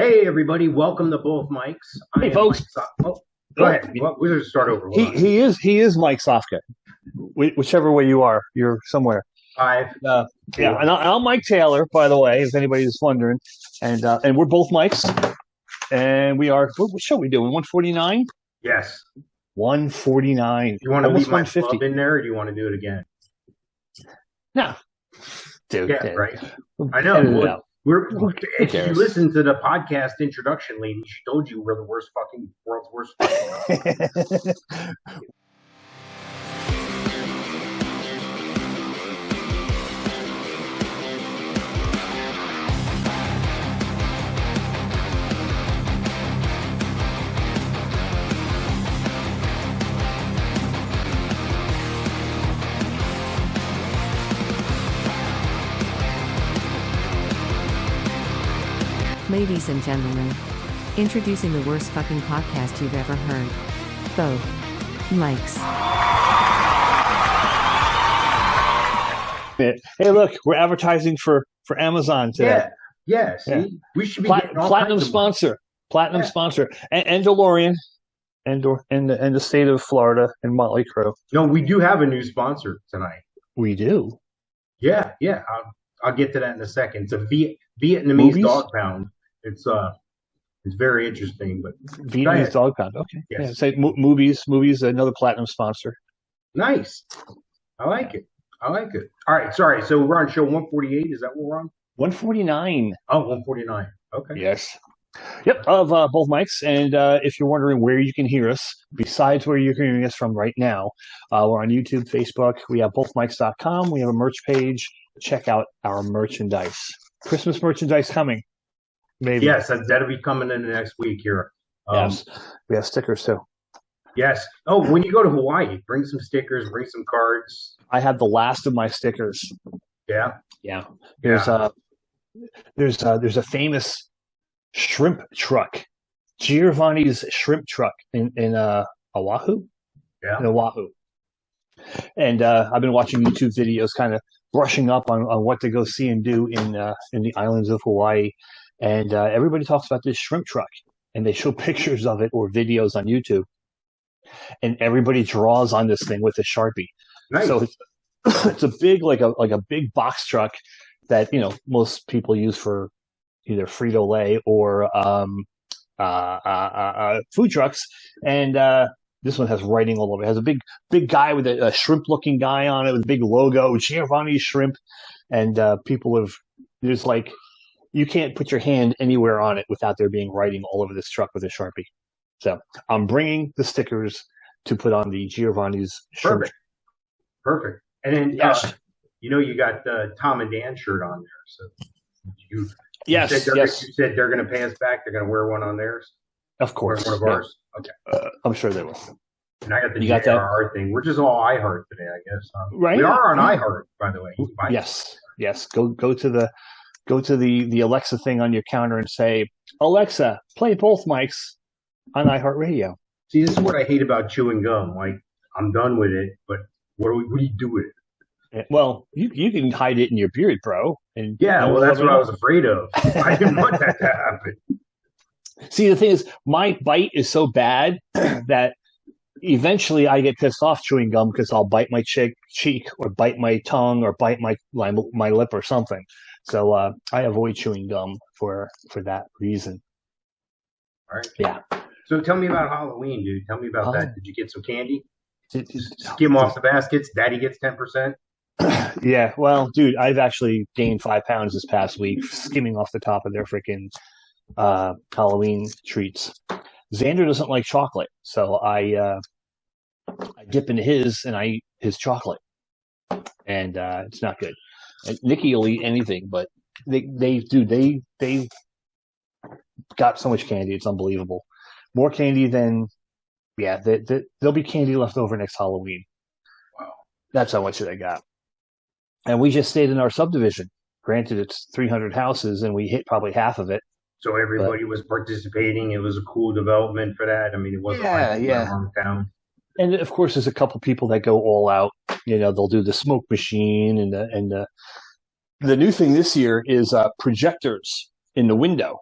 Hey, everybody! Welcome to both mics. I Hey, am Mike. folks. Go ahead. Well, we'll just start over. He is Mike Sofka. Whichever way you are, you're somewhere. Five. Yeah, and I'm Mike Taylor, by the way, if anybody's wondering, and we're both Mikes, and we are. What show are we doing? 149. Yes. 149. You want to leave my 150 club in there, or do you want to do it again? No, dude. Yeah, right. I know. If you cares? listen to the podcast introduction, lady, she told you we're the world's worst. Ladies and gentlemen, introducing the worst fucking podcast you've ever heard. Both Mikes. Hey, look, we're advertising for Amazon today. Yeah. See, we should be platinum sponsor, sponsor, and DeLorean, and the state of Florida and Motley Crue. No, we do have a new sponsor tonight. We do. Yeah. I'll get to that in a second. It's a Vietnamese dog pound. It's very interesting, but Vietnamese dog pound. Okay. Yes. Yeah, say movies. Another platinum sponsor. Nice. I like it. All right. Sorry. So we're on show 148. Is that what we're on? 149. Oh, 149. Okay. Yes. Yep. Of both mics. And if you're wondering where you can hear us, besides where you're hearing us from right now, we're on YouTube, Facebook. We have bothmics.com. We have a merch page. Check out our merchandise. Christmas merchandise coming. Maybe. Yes, that'll be coming in the next week here. Yes. We have stickers too. Yes. Oh, when you go to Hawaii, bring some stickers, bring some cards. I have the last of my stickers. Yeah. There's a famous shrimp truck, Giovanni's shrimp truck in Oahu. Yeah. In Oahu. And I've been watching YouTube videos, kind of brushing up on what to go see and do in the islands of Hawaii. And everybody talks about this shrimp truck, and they show pictures of it or videos on YouTube. And everybody draws on this thing with a Sharpie. Nice. So it's a big, like a big box truck that most people use for either Frito-Lay or food trucks. And this one has writing all over. It has a big guy with a shrimp-looking guy on it with a big logo, Giovanni Shrimp. And there's like, you can't put your hand anywhere on it without there being writing all over this truck with a Sharpie. So I'm bringing the stickers to put on the Giovanni's shrimp. Perfect. And then, yes. You got the Tom and Dan shirt on there. So you said they're going to pay us back. They're going to wear one on theirs. Of course. One of ours. Okay. I'm sure they will. And I got the JRR thing. We're just all iHeart today, I guess. Right. We are on iHeart, by the way. Yes. Go to the Alexa thing on your counter and say, Alexa, play both mics on iHeartRadio. See, this is what I hate about chewing gum. Like, I'm done with it, but what do you do with it? Well, you can hide it in your beard, bro. And that's what I was afraid of. I didn't want that to happen. See, the thing is, my bite is so bad that eventually I get pissed off chewing gum because I'll bite my cheek or bite my tongue or bite my lip or something. So I avoid chewing gum for that reason. All right. Yeah. So tell me about Halloween, dude. Tell me about that. Did you get some candy? Skim off the baskets. Daddy gets 10%. Yeah. Well, dude, I've actually gained 5 pounds this past week skimming off the top of their freaking Halloween treats. Xander doesn't like chocolate, so I dip into his and I eat his chocolate, and it's not good. And Nikki will eat anything, but they got so much candy, it's unbelievable. More candy than there'll be candy left over next Halloween. Wow, that's how much they got. And we just stayed in our subdivision. Granted, it's 300 houses, and we hit probably half of it. So everybody was participating. It was a cool development for that. I mean, it wasn't like hometown. And of course, there's a couple people that go all out. They'll do the smoke machine, and the new thing this year is projectors in the window.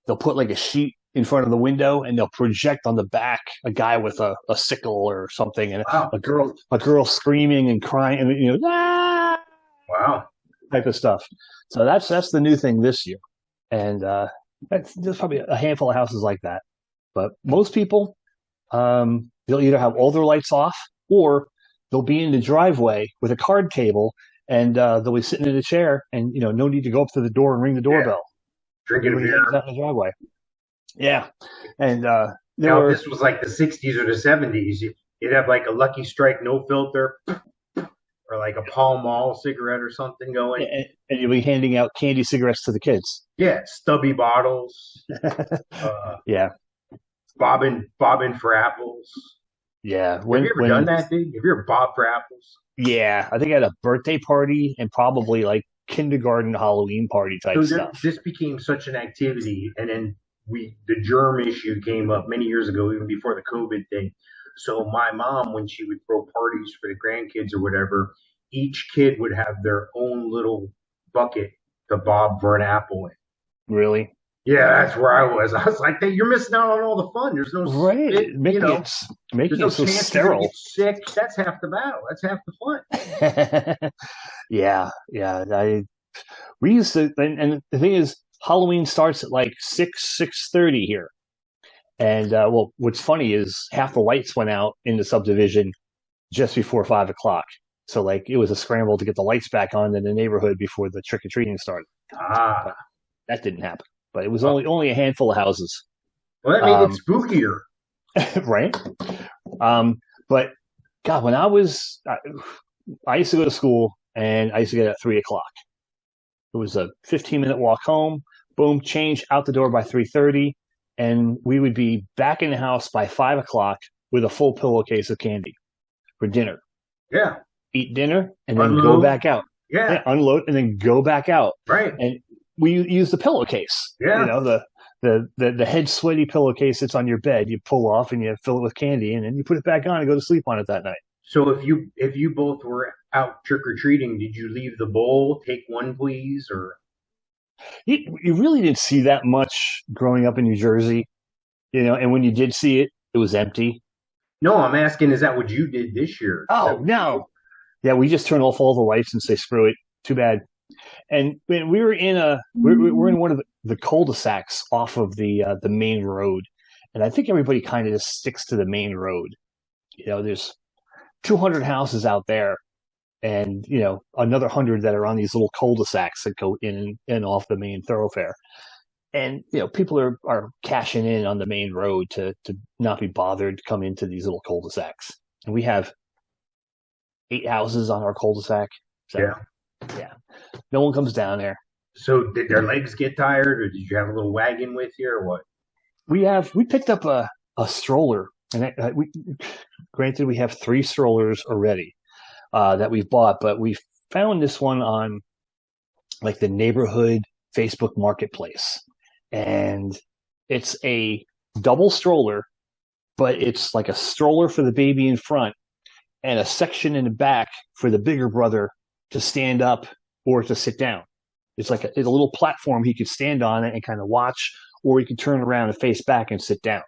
they'll put like a sheet in front of the window and they'll project on the back a guy with a sickle or something, and Wow. a girl screaming and crying, and ah! Wow. Type of stuff. So that's the new thing this year, and there's probably a handful of houses like that. But most people, they'll either have all their lights off, or they'll be in the driveway with a card table, and they'll be sitting in a chair, and no need to go up to the door and ring the doorbell. Drinking beer out in the driveway. Yeah, and this was like the 60s or the 70s. You'd have like a Lucky Strike no filter, or like a Pall Mall cigarette or something going. And you'll be handing out candy cigarettes to the kids. Yeah, stubby bottles. Yeah. Bobbing for apples. Yeah. Have you ever done that, dude? Have you ever bobbed for apples? Yeah. I think I had a birthday party and probably like kindergarten Halloween party type stuff. This became such an activity, and then the germ issue came up many years ago, even before the COVID thing. So my mom, when she would throw parties for the grandkids or whatever, each kid would have their own little bucket to bob for an apple in. Really? Yeah, that's where I was. I was like, hey, you're missing out on all the fun. There's no making it so sterile. Get sick. That's half the battle. That's half the fun. Yeah. We used to, and the thing is, Halloween starts at like 6:30 here. And what's funny is half the lights went out in the subdivision just before 5 o'clock. So like it was a scramble to get the lights back on in the neighborhood before the trick or treating started. But that didn't happen. But it was only a handful of houses. Well, that made it spookier, right? But God, when I used to go to school, and I used to get at 3 o'clock. It was a 15-minute walk home. Boom, change out the door by 3:30. And we would be back in the house by 5 o'clock with a full pillowcase of candy for dinner. Yeah. Eat dinner and then go back out. Yeah. Unload and then go back out. Right. And we use the pillowcase. Yeah. The head sweaty pillowcase that's on your bed. You pull off and you fill it with candy, and then you put it back on and go to sleep on it that night. So if you both were out trick or treating, did you leave the bowl? Take one, please, or? You really didn't see that much growing up in New Jersey, and when you did see it, it was empty. No, I'm asking, is that what you did this year? Oh, no. Yeah, we just turned off all the lights and say, screw it. Too bad. And we were we're in one of the cul-de-sacs off of the main road. And I think everybody kind of just sticks to the main road. There's 200 houses out there. And, another 100 that are on these little cul-de-sacs that go in and off the main thoroughfare. And, people are cashing in on the main road to not be bothered to come into these little cul-de-sacs. And we have 8 houses on our cul-de-sac. So, yeah. No one comes down there. So did their legs get tired, or did you have a little wagon with you, or what? We picked up a stroller. And granted, we have 3 strollers already. That we've bought, but we found this one on like the neighborhood Facebook marketplace, and it's a double stroller, but it's like a stroller for the baby in front and a section in the back for the bigger brother to stand up or to sit down. It's like a little platform he could stand on it and kind of watch, or he could turn around and face back and sit down.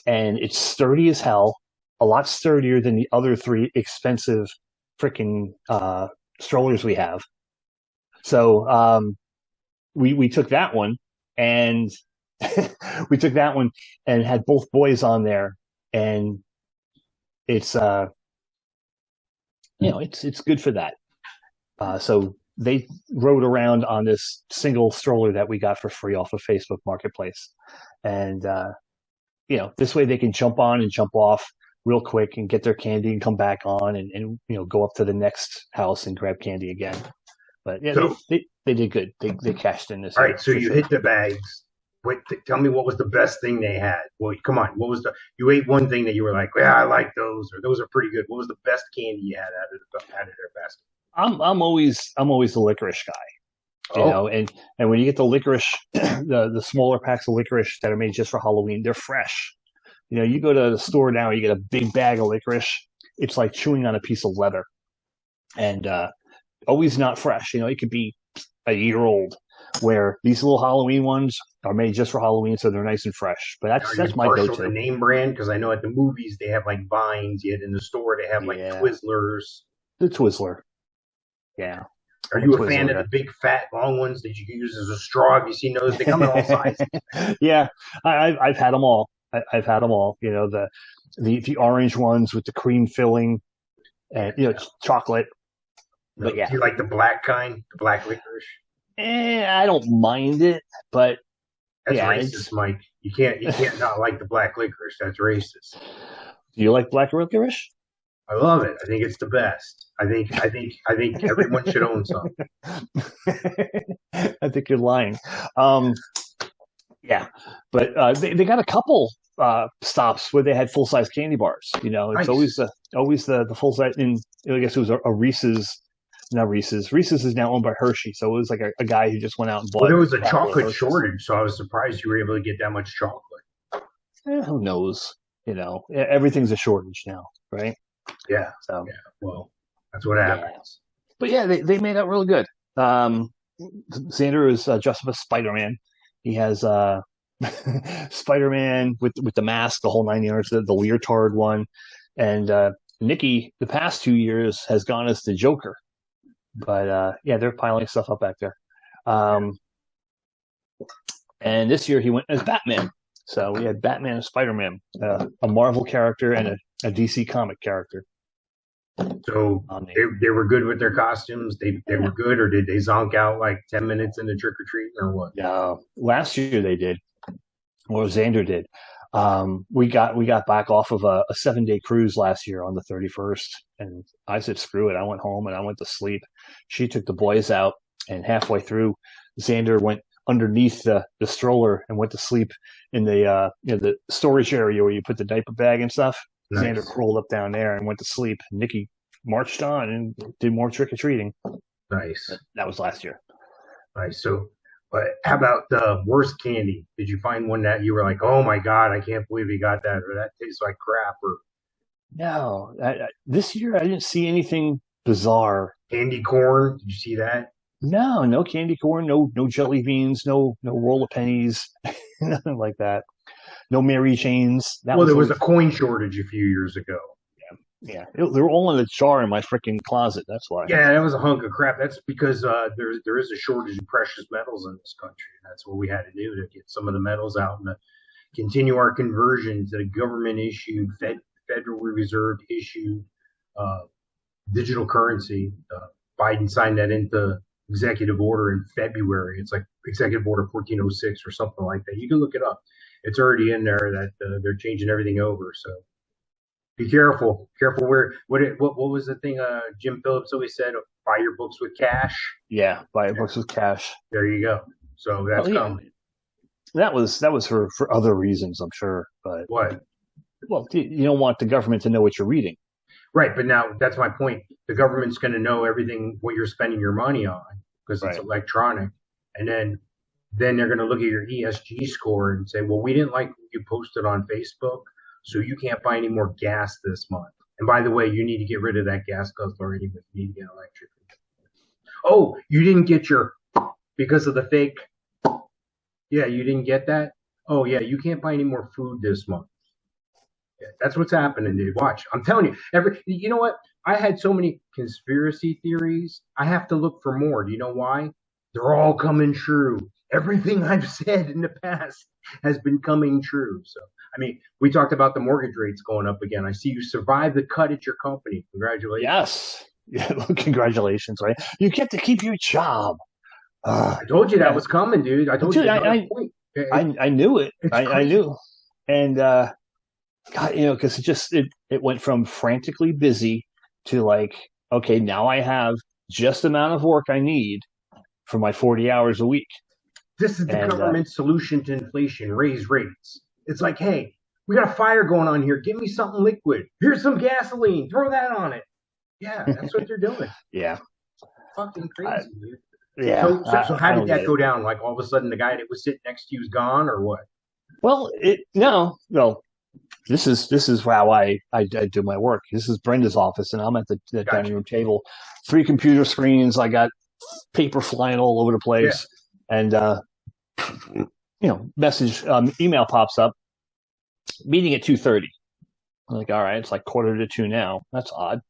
And it's sturdy as hell, a lot sturdier than the other 3 expensive freaking strollers we have. So we took that one, and had both boys on there, and it's it's good for that. So they rode around on this single stroller that we got for free off of Facebook Marketplace, and this way they can jump on and jump off real quick and get their candy and come back on and go up to the next house and grab candy again. But yeah, so, they did good. They cashed in this. All right, so you hit the bags. Wait, tell me what was the best thing they had. Well, come on, you ate one thing that you were like, yeah, I like those, or those are pretty good. What was the best candy you had out of their basket? I'm always the licorice guy. And when you get the licorice, the smaller packs of licorice that are made just for Halloween, they're fresh. You go to the store now, you get a big bag of licorice. It's like chewing on a piece of leather, and always not fresh. It could be a year old. Where these little Halloween ones are made just for Halloween, so they're nice and fresh. But that's my go-to. The name brand, because I know at the movies they have like Vines, yet in the store they have like Twizzlers. The Twizzler. Yeah. Are you a fan of the big fat long ones that you can use as a straw? Have you seen those? They come in all sizes. Yeah, I've had them all. I've had them all. You know, the orange ones with the cream filling and chocolate. No, but yeah, do you like the black kind, the black licorice? I don't mind it, but that's racist, Mike. You can't not like the black licorice. That's racist. Do you like black licorice? I love it. I think it's the best. I think everyone should own some. I think you're lying. Yeah, but they got a couple stops where they had full size candy bars. You know, it's nice. always the full size. And I guess it was a Reese's. Not Reese's. Reese's is now owned by Hershey, so it was like a guy who just went out and bought. Well, there was a chocolate shortage, so I was surprised you were able to get that much chocolate. Who knows? You know, everything's a shortage now, right? Yeah. So yeah. Well, that's what happens. Yeah. But yeah, they made out really good. Xander is dressed up as Spider-Man. He has Spider-Man with the mask, the whole 9 yards, the leotard one, and Nikki, the past 2 years, has gone as the Joker. But yeah, they're piling stuff up back there. And this year he went as Batman. So we had Batman and Spider-Man, a Marvel character and a DC comic character. So they were good with their costumes. They were good, or did they zonk out like 10 minutes into trick or treating, or what? No, last year they did, or Xander did. We got back off of a 7-day cruise last year on the 31st, and I said screw it. I went home and I went to sleep. She took the boys out, and halfway through, Xander went underneath the stroller and went to sleep in the the storage area where you put the diaper bag and stuff. Nice. Xander crawled up down there and went to sleep. Nikki marched on and did more trick or treating. Nice. That was last year. Nice. So, but how about the worst candy? Did you find one that you were like, oh my God, I can't believe he got that, or that tastes like crap? Or no, this year I didn't see anything bizarre. Candy corn? Did you see that? No candy corn, no jelly beans, no roll of pennies, nothing like that. No Mary Janes. There was a coin shortage a few years ago. Yeah. They were all in a jar in my freaking closet. That's why. Yeah, that was a hunk of crap. That's because there is a shortage of precious metals in this country. That's what we had to do to get some of the metals out and to continue our conversion to the government issued, Federal Reserve issued digital currency. Biden signed that into executive order in February. It's like Executive Order 1406 or something like that. You can look it up. It's already in there that they're changing everything over. So be careful. Careful where what was the thing Jim Phillips always said? Buy your books with cash. Yeah, buy your books with cash. There you go. So that's coming. That was for other reasons, I'm sure. But what? Well, you don't want the government to know what you're reading. Right, but now that's my point. The government's going to know everything what you're spending your money on because it's electronic, and then they're going to look at your ESG score and say, well, we didn't like what you posted on Facebook, so you can't buy any more gas this month. And by the way, you need to get rid of that gas guzzler anyway. You need to get electric. Oh, you didn't get your because of the fake. Yeah, you didn't get that? Oh, yeah, you can't buy any more food this month. Yeah, that's what's happening, dude. Watch. I'm telling you. You know what? I had so many conspiracy theories. I have to look for more. Do you know why? They're all coming true. Everything I've said in the past has been coming true. So, I mean, we talked about the mortgage rates going up again. I see you survived the cut at your company. Congratulations. Yes. Yeah, congratulations, right? You get to keep your job. I told you that was coming, dude. I told you. I knew it. I knew. And, God, because it went from frantically busy to like, okay, now I have just the amount of work I need for my 40 hours a week. This is the government's solution to inflation, raise rates. It's like, hey, we got a fire going on here. Give me something liquid. Here's some gasoline. Throw that on it. Yeah, that's what they're doing. Yeah. Fucking crazy, dude. Yeah. So how did that go down? Like all of a sudden the guy that was sitting next to you is gone or what? Well, no. This is how I do my work. This is Brenda's office, and I'm at the dining room table. 3 computer screens. I got paper flying all over the place, and message, email pops up, meeting at 2:30. I'm like, all right, it's like 1:45 now. That's odd.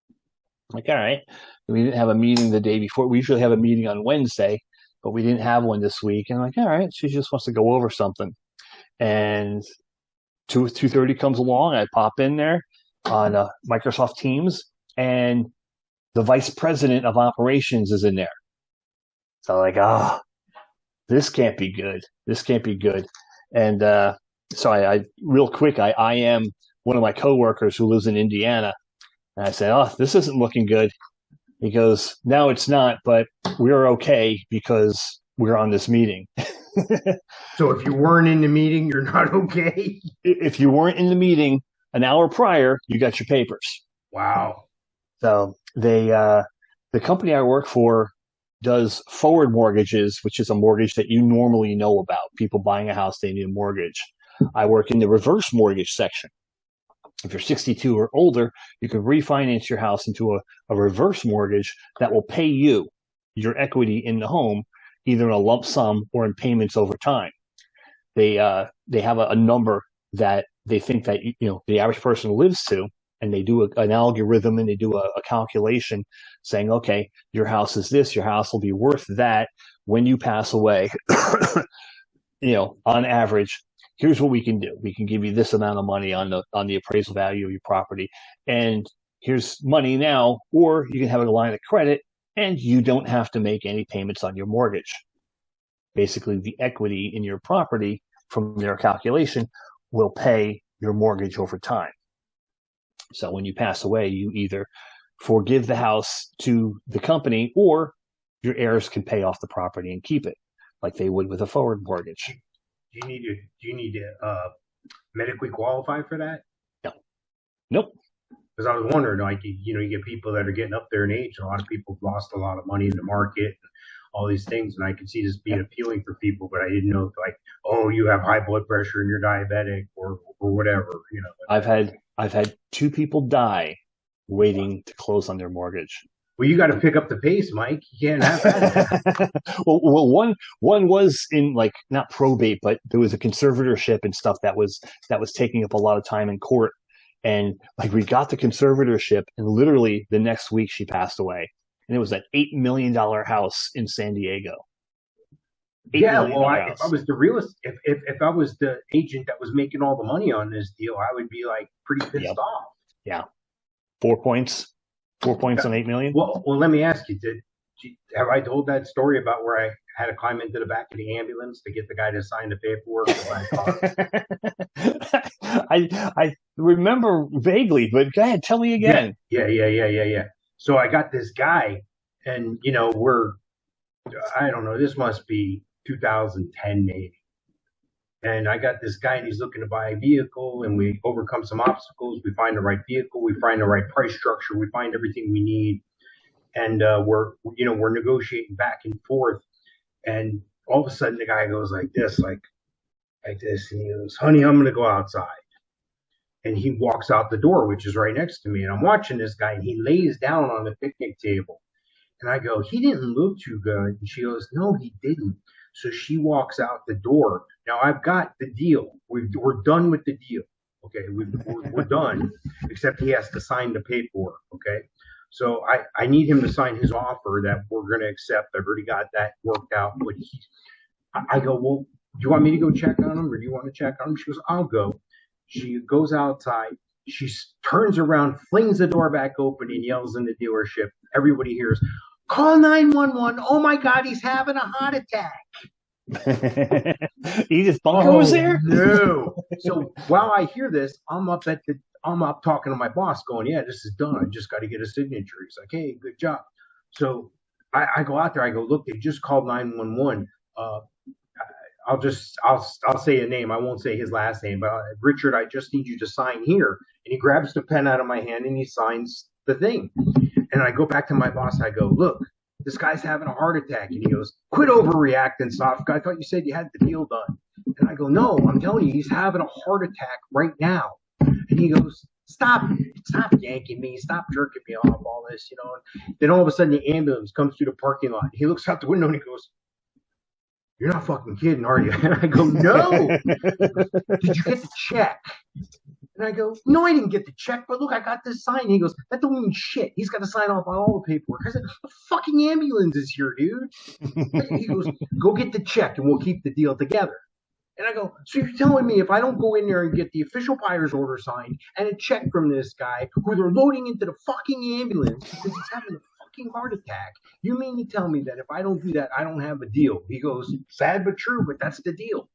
I'm like, all right. We didn't have a meeting the day before. We usually have a meeting on Wednesday, but we didn't have one this week. And I'm like, all right, she just wants to go over something. And 2:30 comes along. I pop in there on Microsoft Teams, and the vice president of operations is in there. So I'm like, this can't be good. This can't be good. And so I real quick, I am one of my coworkers who lives in Indiana. And I said, this isn't looking good. He goes, no, it's not, but we're okay because we're on this meeting. So if you weren't in the meeting, you're not okay? If you weren't in the meeting an hour prior, you got your papers. Wow. So the company I work for does forward mortgages, which is a mortgage that you normally know about. People buying a house, they need a mortgage. I work in the reverse mortgage section. If you're 62 or older, you can refinance your house into a reverse mortgage that will pay you your equity in the home, either in a lump sum or in payments over time. They have a number that they think that the average person lives to, and they do an algorithm and they do a calculation saying, okay, your house is this, your house will be worth that when you pass away. On average, here's what we can do. We can give you this amount of money on the appraisal value of your property, and here's money now, or you can have a line of credit and you don't have to make any payments on your mortgage. Basically, the equity in your property from their calculation will pay your mortgage over time. So when you pass away, you either forgive the house to the company, or your heirs can pay off the property and keep it, like they would with a forward mortgage. Do you need to medically qualify for that? No. Nope. Because I was wondering, like, you get people that are getting up there in age, and a lot of people have lost a lot of money in the market, and all these things, and I could see this being appealing for people, but I didn't know if, like, you have high blood pressure and you're diabetic or whatever. I've had 2 people die waiting to close on their mortgage. Well, you got to pick up the pace, Mike. You can't have that. well, one was in, like, not probate, but there was a conservatorship and stuff that was taking up a lot of time in court. And like, we got the conservatorship, and literally the next week she passed away. And it was an $8 million house in San Diego. Yeah, well, if I was the realist, if I was the agent that was making all the money on this deal, I would be like pretty pissed off. Yeah, 4 points. 4 points on $8 million. Well, let me ask you: have I told that story about where I had to climb into the back of the ambulance to get the guy to sign the paperwork to buy a car? I remember vaguely, but go ahead, tell me again. Yeah. So I got this guy, and I don't know, this must be 2010 maybe. And I got this guy, and he's looking to buy a vehicle, and we overcome some obstacles. We find the right vehicle, we find the right price structure, we find everything we need, and we're negotiating back and forth. And all of a sudden, the guy goes like this, and he goes, "Honey, I'm gonna go outside." And he walks out the door, which is right next to me, and I'm watching this guy, and he lays down on the picnic table, and I go, "He didn't look too good." And she goes, "No, he didn't." So she walks out the door. Now I've got the deal. We're done with the deal. Okay, we're done, except he has to sign the paperwork. Okay, so I need him to sign his offer that we're going to accept. I've already got that worked out. But I go, "Well, do you want me to go check on him, or do you want to check on him?" She goes, "I'll go." She goes outside. She turns around, flings the door back open, and yells in the dealership. Everybody hears, "Call 911. Oh my God, he's having a heart attack." He just was there? No. So while I hear this, I'm up talking to my boss going, "Yeah, this is done. I just got to get a signature." He's like, "Hey, good job." So I go out there. I go, "Look, they just called 911. I'll say a name. I won't say his last name, but Richard, I just need you to sign here." And he grabs the pen out of my hand and he signs the thing. And I go back to my boss. I go, "Look, this guy's having a heart attack." And he goes, "Quit overreacting, soft guy. I thought you said you had the deal done." And I go, "No, I'm telling you, he's having a heart attack right now." And he goes, Stop yanking me. Stop jerking me off, all this, And then all of a sudden the ambulance comes through the parking lot. He looks out the window and he goes, you're not fucking kidding, are you? And I go, no. Did you get the check? And I go, no, I didn't get the check, but look, I got this sign. He goes, that don't mean shit. He's got to sign off on all the paperwork. I said, the fucking ambulance is here, dude. He goes, go get the check and we'll keep the deal together. And I go, so you're telling me if I don't go in there and get the official buyer's order signed and a check from this guy who they're loading into the fucking ambulance because he's having a fucking heart attack, you mean to tell me that if I don't do that, I don't have a deal? He goes, sad but true, but that's the deal.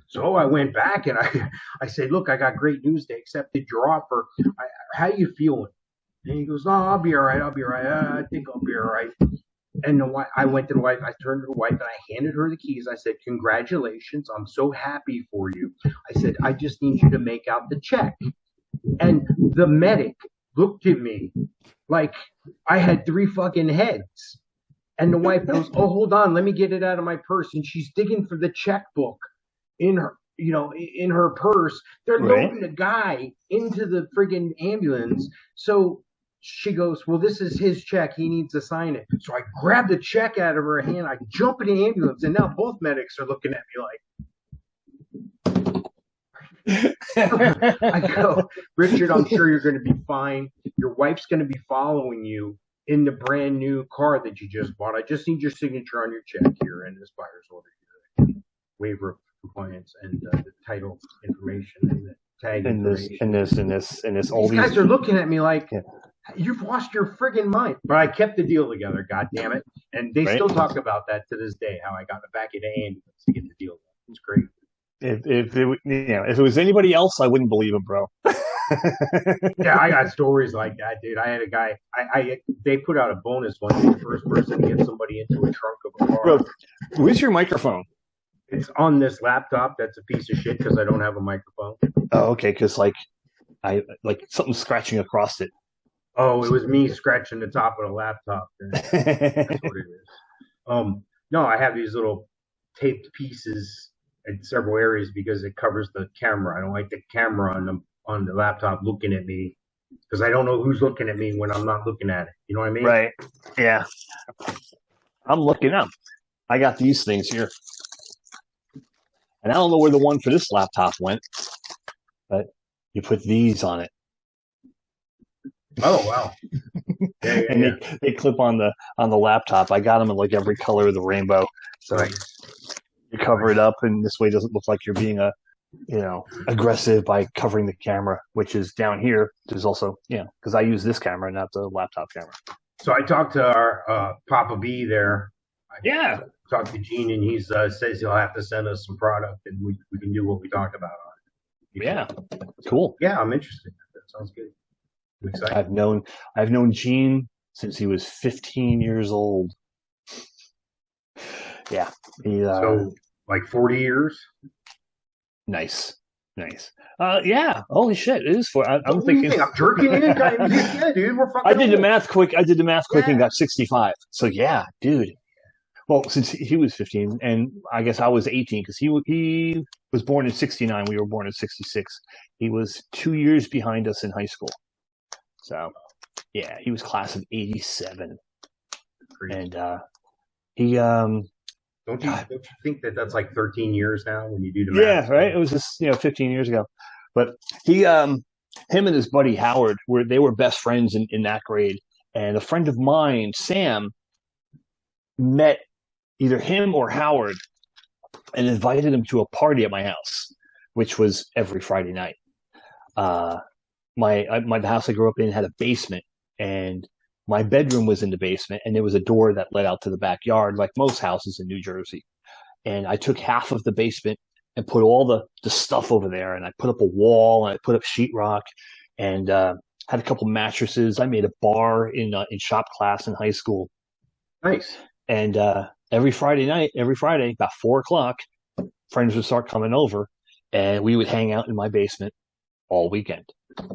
So I went back and I said, look, I got great news. They accepted your offer. How you feeling? And he goes, oh, I'll be all right. I think I'll be all right. And I went to the wife. I turned to the wife and I handed her the keys. I said, congratulations. I'm so happy for you. I said, I just need you to make out the check. And the medic looked at me like I had 3 fucking heads. And the wife goes, oh, hold on. Let me get it out of my purse. And she's digging for the checkbook in her purse. They're loading a guy into the friggin' ambulance. So she goes, well, this is his check. He needs to sign it. So I grab the check out of her hand. I jump in the ambulance, and now both medics are looking at me like, I go, Richard, I'm sure you're going to be fine. Your wife's going to be following you in the brand new car that you just bought. I just need your signature on your check here and this buyer's order here. Waiver of compliance and the title information and the tag information. This. All these guys are looking at me like, you've lost your friggin' mind. But I kept the deal together, God damn it. And they still talk about that to this day, how I got the back of the ambulance to get the deal done. It's great. If it was anybody else, I wouldn't believe it, bro. Yeah, I got stories like that, dude. I had a guy. They put out a bonus one day, the first person to get somebody into a trunk of a car. Bro, where's your microphone? It's on this laptop. That's a piece of shit because I don't have a microphone. Oh, okay. Because I something's scratching across it. Oh, it was me scratching the top of the laptop. That's what it is. No, I have these little taped pieces in several areas because it covers the camera. I don't like the camera on the laptop looking at me because I don't know who's looking at me when I'm not looking at it. You know what I mean? Right. Yeah. I'm looking up. I got these things here. And I don't know where the one for this laptop went, but you put these on it. Oh, wow. Yeah, and they clip on the laptop. I got them in like every color of the rainbow. So you cover it up, and this way it doesn't look like you're being aggressive by covering the camera, which is down here. There's also, because I use this camera, not the laptop camera. So I talked to our Papa B there. Yeah. Talked to Gene, and he says he'll have to send us some product, and we can do what we talked about on it. Yeah. Cool. Yeah, I'm interested. That sounds good. I'm excited. I've known Gene since he was 15 years old. Yeah. So like 40 years? Nice. Yeah. Holy shit. It is I'm thinking. I'm jerking in. Yeah, dude. We're fucking. I did the math quick and got 65. So yeah, dude. Well, since he was 15, and I guess I was 18 because he was born in 69. We were born in 66. He was 2 years behind us in high school. So, yeah, he was class of 87. And he Don't you think that's like 13 years now when you do the math? Yeah, right. It was just 15 years ago. But him and his buddy Howard were best friends in that grade. And a friend of mine, Sam, met either him or Howard and invited him to a party at my house, which was every Friday night. The house I grew up in had a basement, and my bedroom was in the basement, and there was a door that led out to the backyard, like most houses in New Jersey. And I took half of the basement and put all the stuff over there, and I put up a wall, and I put up sheetrock, and had a couple mattresses. I made a bar in shop class in high school. Nice. And every Friday, about 4:00, friends would start coming over, and we would hang out in my basement all weekend.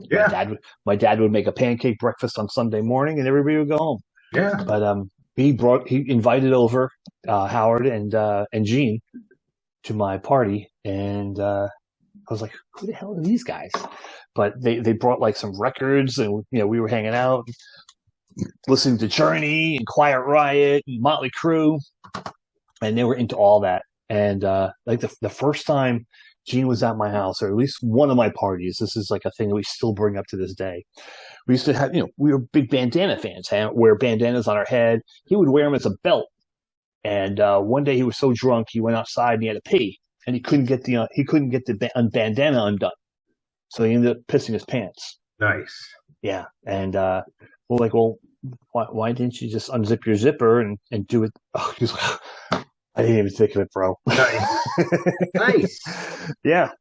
Yeah. My dad would make a pancake breakfast on Sunday morning, and everybody would go home. Yeah. But he invited over Howard and Gene to my party, and I was like, who the hell are these guys? But they brought like some records, and we were hanging out, listening to Journey and Quiet Riot and Motley Crue. and they were into all that. And like the first time Gene was at my house, or at least one of my parties, this is like a thing that we still bring up to this day. We used to have, we were big bandana fans, wear bandanas on our head. He would wear them as a belt. And one day he was so drunk, he went outside and he had to pee, and he couldn't get the bandana undone, so he ended up pissing his pants. Nice. Yeah, and we're like, well, why didn't you just unzip your zipper and do it? Oh, he's like, I didn't even think of it, bro. Nice. Nice. Yeah.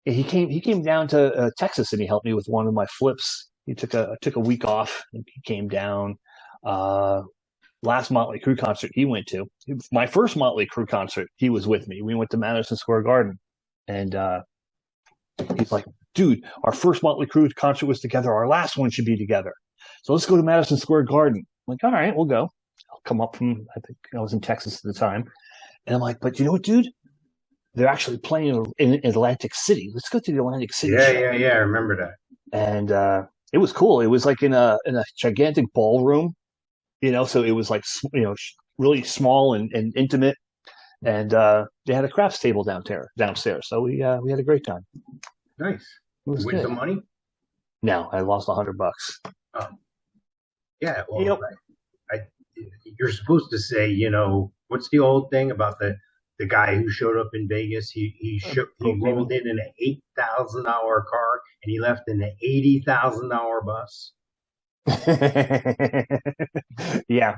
He came down to Texas and he helped me with one of my flips. He took a week off and he came down. Last Motley Crue concert he went to, my first Motley Crue concert, he was with me. We went to Madison Square Garden, and he's like, dude, our first Motley Crue concert was together. Our last one should be together. So let's go to Madison Square Garden. I'm like, all right, we'll go. I'll come up from, I think I was in Texas at the time. And I'm like, but you know what, dude? They're actually playing in Atlantic City. Let's go to the Atlantic City show. Yeah. I remember that. And it was cool. It was like in a gigantic ballroom. So it was like, really small and intimate, and they had a crafts table downstairs. So we had a great time. Nice. With the money? No, I lost $100. Oh. Yeah. Well, you're supposed to say, what's the old thing about the guy who showed up in Vegas? He rolled in an $8,000 car and he left in an $80,000 bus. Yeah.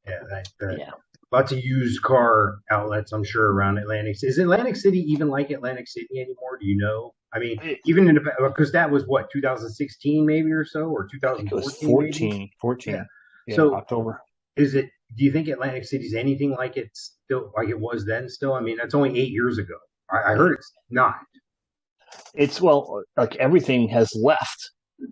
Yeah. Lots of used car outlets, I'm sure, around Atlantic City. Is Atlantic City even like Atlantic City anymore? Do you know? I mean, even because that was what, 2016 maybe or so, or 2014? 14. Yeah, so October. Do you think Atlantic City's anything like it was then still? I mean, that's only 8 years ago. I heard it's not. It's, well, like everything has left.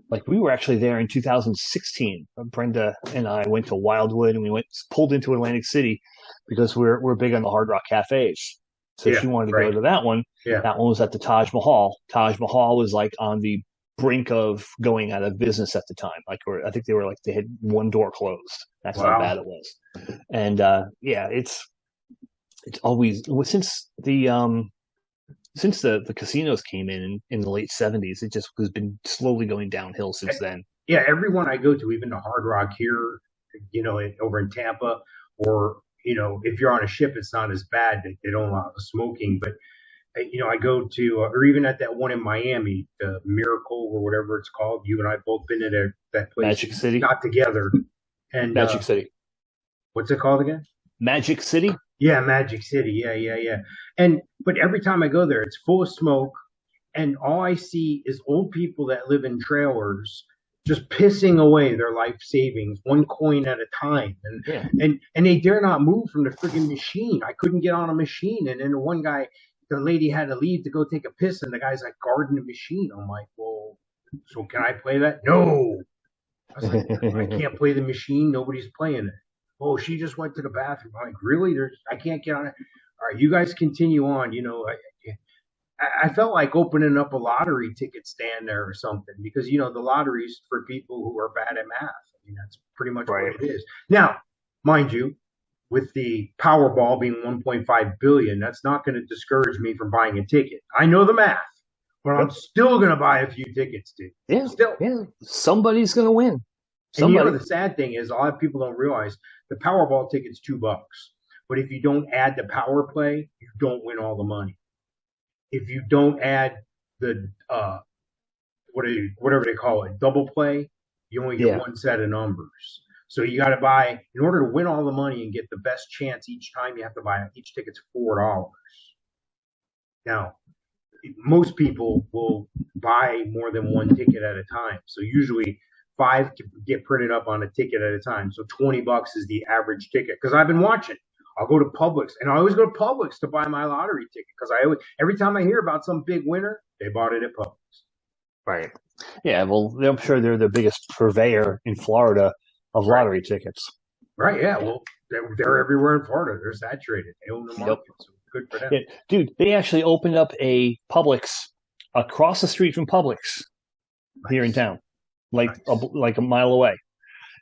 Like we were actually there in 2016. Brenda and I went to Wildwood and we pulled into Atlantic City because we're big on the Hard Rock cafes. So she wanted to go to that one. Yeah. That one was at the Taj Mahal. Taj Mahal was like on the brink of going out of business at the time. Like, I think they had one door closed. That's how bad it was. And it's always, since the casinos came in the late 70s, it just has been slowly going downhill since then. Yeah, everyone I go to, even the Hard Rock here, over in Tampa, or if you're on a ship, it's not as bad. They don't allow smoking, but I go to, or even at that one in Miami, the Miracle or whatever it's called. You and I both been in that place. Magic City. Not together. And Magic City. What's it called again? Magic City. Yeah, Magic City. Yeah. But every time I go there, it's full of smoke, and all I see is old people that live in trailers just pissing away their life savings, one coin at a time, and they dare not move from the friggin' machine. I couldn't get on a machine, and then the lady had to leave to go take a piss, and the guy's like guarding the machine. I'm like, well, so can I play that? No. I was like, I can't play the machine. Nobody's playing it. Oh, she just went to the bathroom. I'm like, really? I can't get on it. All right, you guys continue on. I felt like opening up a lottery ticket stand there or something, because, the lottery's for people who are bad at math. I mean, that's pretty much what it is. Now, mind you, with the Powerball being 1.5 billion, that's not going to discourage me from buying a ticket. I know the math, but I'm still going to buy a few tickets, dude. Yeah, still. Yeah. Somebody's going to win. And the sad thing is, a lot of people don't realize the Powerball ticket's $2. But if you don't add the power play, you don't win all the money. If you don't add the whatever they call it, double play, you only get one set of numbers. So you got to buy, in order to win all the money and get the best chance each time, you have to buy, each ticket's $4. Now, most people will buy more than one ticket at a time. So usually 5 get printed up on a ticket at a time. So $20 is the average ticket. Because I've been watching. I'll go to Publix, and I always go to Publix to buy my lottery ticket, because every time I hear about some big winner, they bought it at Publix. Right. Yeah. Well, I'm sure they're the biggest purveyor in Florida of lottery tickets. Right. Yeah. Well, they're everywhere in Florida. They're saturated. They own the market. So good for them. Yeah. Dude, they actually opened up a Publix across the street from Publix here in town, like a mile away.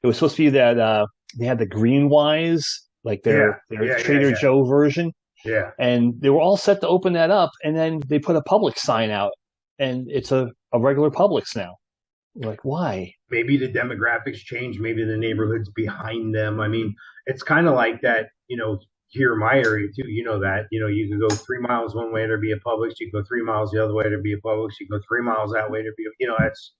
It was supposed to be that they had the Greenwise like their Trader Joe version. Yeah. And they were all set to open that up, and then they put a Publix sign out, and it's a regular Publix now. Like, why? Maybe the demographics change. Maybe the neighborhood's behind them. I mean, it's kind of like that, here in my area too. You know that, you could go 3 miles one way, there'd be a Publix. You can go 3 miles the other way, there'd be a Publix. You can go 3 miles that way, there'd be, it's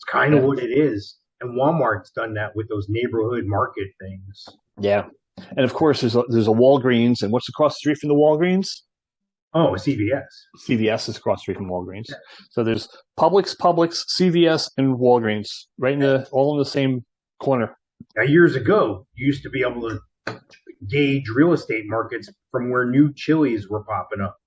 kind of what it is. And Walmart's done that with those neighborhood market things. Yeah. And of course, there's a Walgreens, and what's across the street from the Walgreens? Oh, CVS. CVS is across the street from Walgreens. Yeah. So there's Publix, CVS, and Walgreens, right all in the same corner. Now, years ago, you used to be able to gauge real estate markets from where new Chili's were popping up,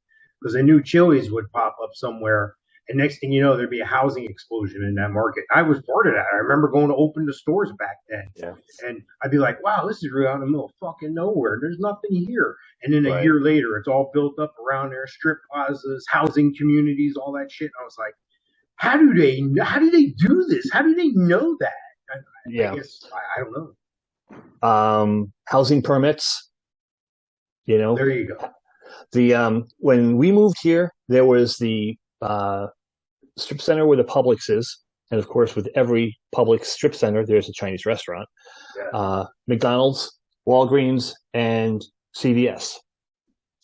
because the new Chili's would pop up somewhere, and next thing you know, there'd be a housing explosion in that market. I was part of that. I remember going to open the stores back then, and I'd be like, wow, this is really out in the middle of fucking nowhere. There's nothing here. And then a year later, it's all built up around there, strip plazas, housing communities, all that shit. I was like, how do they do this? How do they know that? I guess, I don't know. Housing permits, There you go. The when we moved here, there was the strip center where the Publix is, and of course, with every Publix strip center, there's a Chinese restaurant. Yeah. McDonald's, Walgreens, and CVS.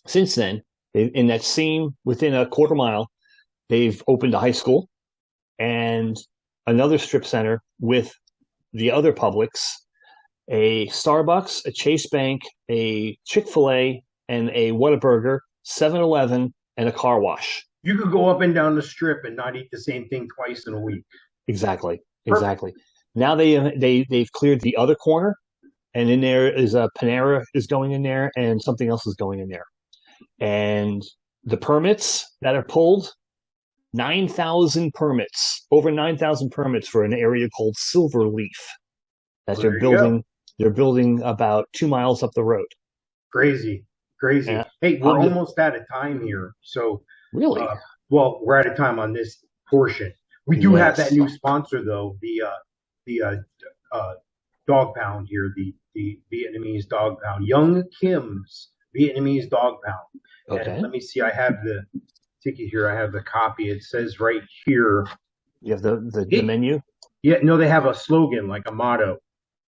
Since then, in that same within a quarter mile, they've opened a high school and another strip center with the other Publix, a Starbucks, a Chase Bank, a Chick-fil-A, and a Whataburger, 7-Eleven, and a car wash. You could go up and down the strip and not eat the same thing twice in a week. Exactly. Now they've cleared the other corner, and in there is a Panera is going in there, and something else is going in there. And the permits that are pulled, 9,000 permits, over 9,000 permits for an area called Silverleaf that they're building. They're building about 2 miles up the road. Crazy. Yeah. Hey, we're almost out of time here. So really, we're out of time on this portion. We do have that new sponsor though, the dog pound here, the Vietnamese dog pound, Young Kim's Vietnamese dog pound. Okay. And let me see. I have the ticket here. I have the copy. It says right here. You have the menu. Yeah. No, they have a slogan, like a motto.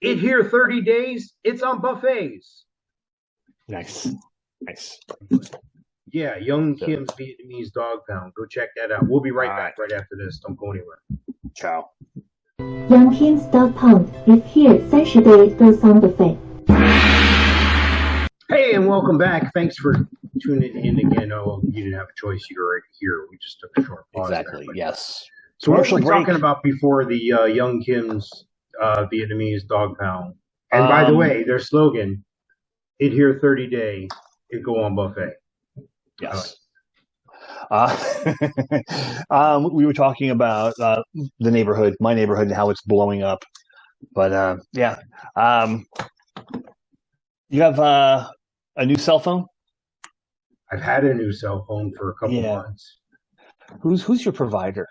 Eat here 30 days. It's on buffets. Nice. Yeah, Young Kim's Vietnamese dog pound. Go check that out. We'll be right back right after this. Don't go anywhere. Ciao. Young Kim's dog pound is here 30 days goes on buffet. Hey, and welcome back. Thanks for tuning in again. Oh, you didn't have a choice. You were right here. We just took a short pause. Exactly. Yes. So what were we talking about before the Young Kim's Vietnamese dog pound? And by the way, their slogan, "Eat here 30 day, it go on buffet." Yes. We were talking about the neighborhood, my neighborhood, and how it's blowing up. But you have a new cell phone? I've had a new cell phone for a couple months. Who's your provider?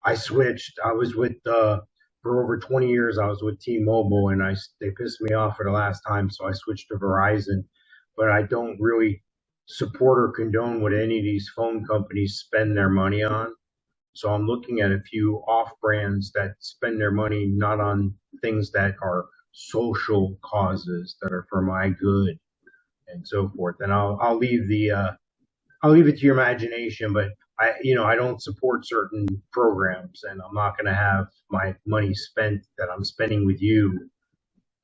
I switched. I was with for over 20 years. I was with T-Mobile, and they pissed me off for the last time, so I switched to Verizon. But I don't really support or condone what any of these phone companies spend their money on. So I'm looking at a few off brands that spend their money not on things that are social causes that are for my good and so forth. And I'll leave it to your imagination, but I don't support certain programs, and I'm not going to have my money spent that I'm spending with you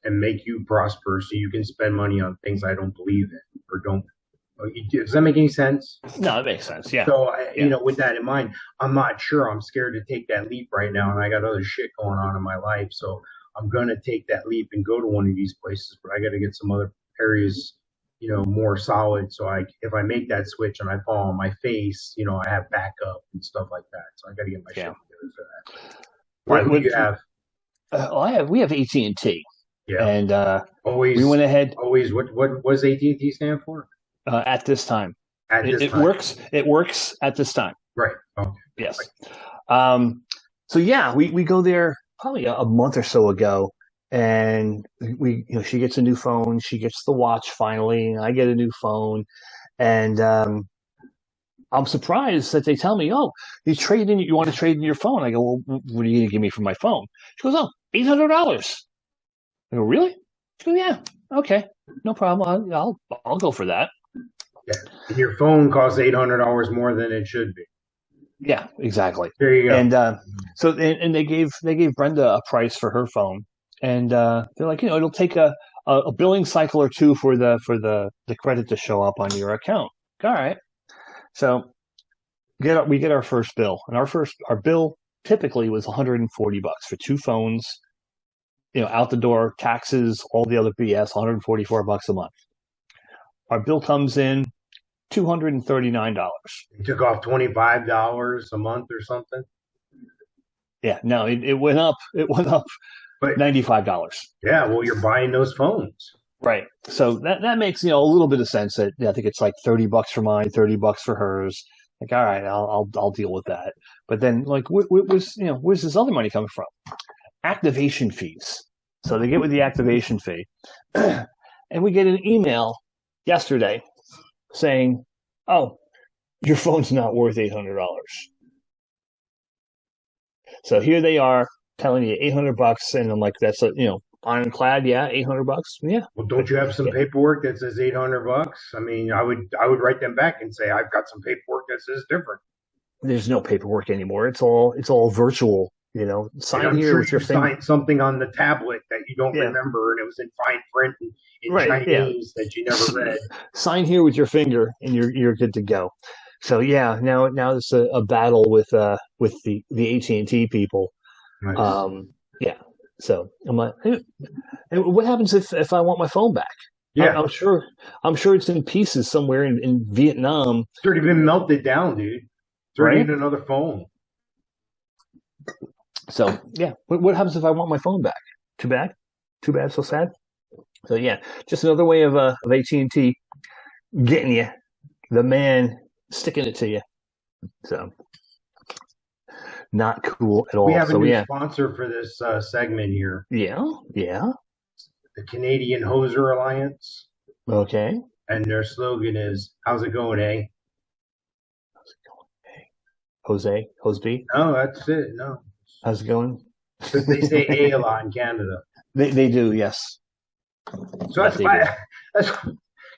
and make you prosper so you can spend money on things I don't believe in or don't. Does that make any sense? No, it makes sense. Yeah. So, with that in mind, I'm not sure. I'm scared to take that leap right now, and I got other shit going on in my life. So I'm going to take that leap and go to one of these places, but I got to get some other areas, more solid. So if I make that switch and I fall on my face, I have backup and stuff like that. So I got to get my shit together for that. What do you have? We have AT&T. Yeah. And always we went ahead. Always. What does AT&T stand for? At this time. It works. It works at this time. Right. Okay. Yes. So we go there probably a month or so ago, and she gets a new phone. She gets the watch finally, and I get a new phone, and I'm surprised that they tell me, "Oh, you want to trade in your phone?" I go, "Well, what are you going to give me for my phone?" She goes, "Oh, $800." I go, "Really?" She goes, "Yeah, okay, no problem. I'll go for that." Yeah, and your phone costs $800 more than it should be. Yeah, exactly. There you go. And so they gave Brenda a price for her phone, and they're like, it'll take a billing cycle or two for the credit to show up on your account. All right. So we get our first bill, and our bill typically was $140 for two phones, out the door, taxes, all the other BS, $144 a month. Our bill comes in $239. You took off $25 a month or something. Yeah, no, it went up. It went up, but $95. Yeah, well, you're buying those phones, right? So that makes a little bit of sense. That I think it's like $30 for mine, $30 for hers. Like, all right, I'll deal with that. But then, like, where's this other money coming from? Activation fees. So they get with the activation fee, and we get an email yesterday saying, "Oh, your phone's not worth $800." So here they are telling you $800, and I'm like, "That's ironclad, yeah, $800, yeah." Well, don't you have some paperwork that says $800? I mean, I would write them back and say I've got some paperwork that says different. There's no paperwork anymore. It's all virtual. Sign here with your finger. Signed something on the tablet that you don't remember, and it was in fine print in Chinese that you never read. Sign here with your finger, and you're good to go. So yeah, now it's a battle with the AT&T people. Nice. Yeah. So I'm like, hey, what happens if I want my phone back? Yeah, I'm sure it's in pieces somewhere in Vietnam. It's already been melted down, dude. It's already in another phone. So yeah, what happens if I want my phone back? Too bad, so sad. So yeah, just another way of AT&T getting you, the man sticking it to you. So not cool at all. We have a new sponsor for this segment here. Yeah. The Canadian Hoser Alliance. Okay. And their slogan is, "How's it going, eh?" How's it going, eh? Hoseby? No, that's it. No. How's it going? They say "a" lot in Canada. They do, yes. So that's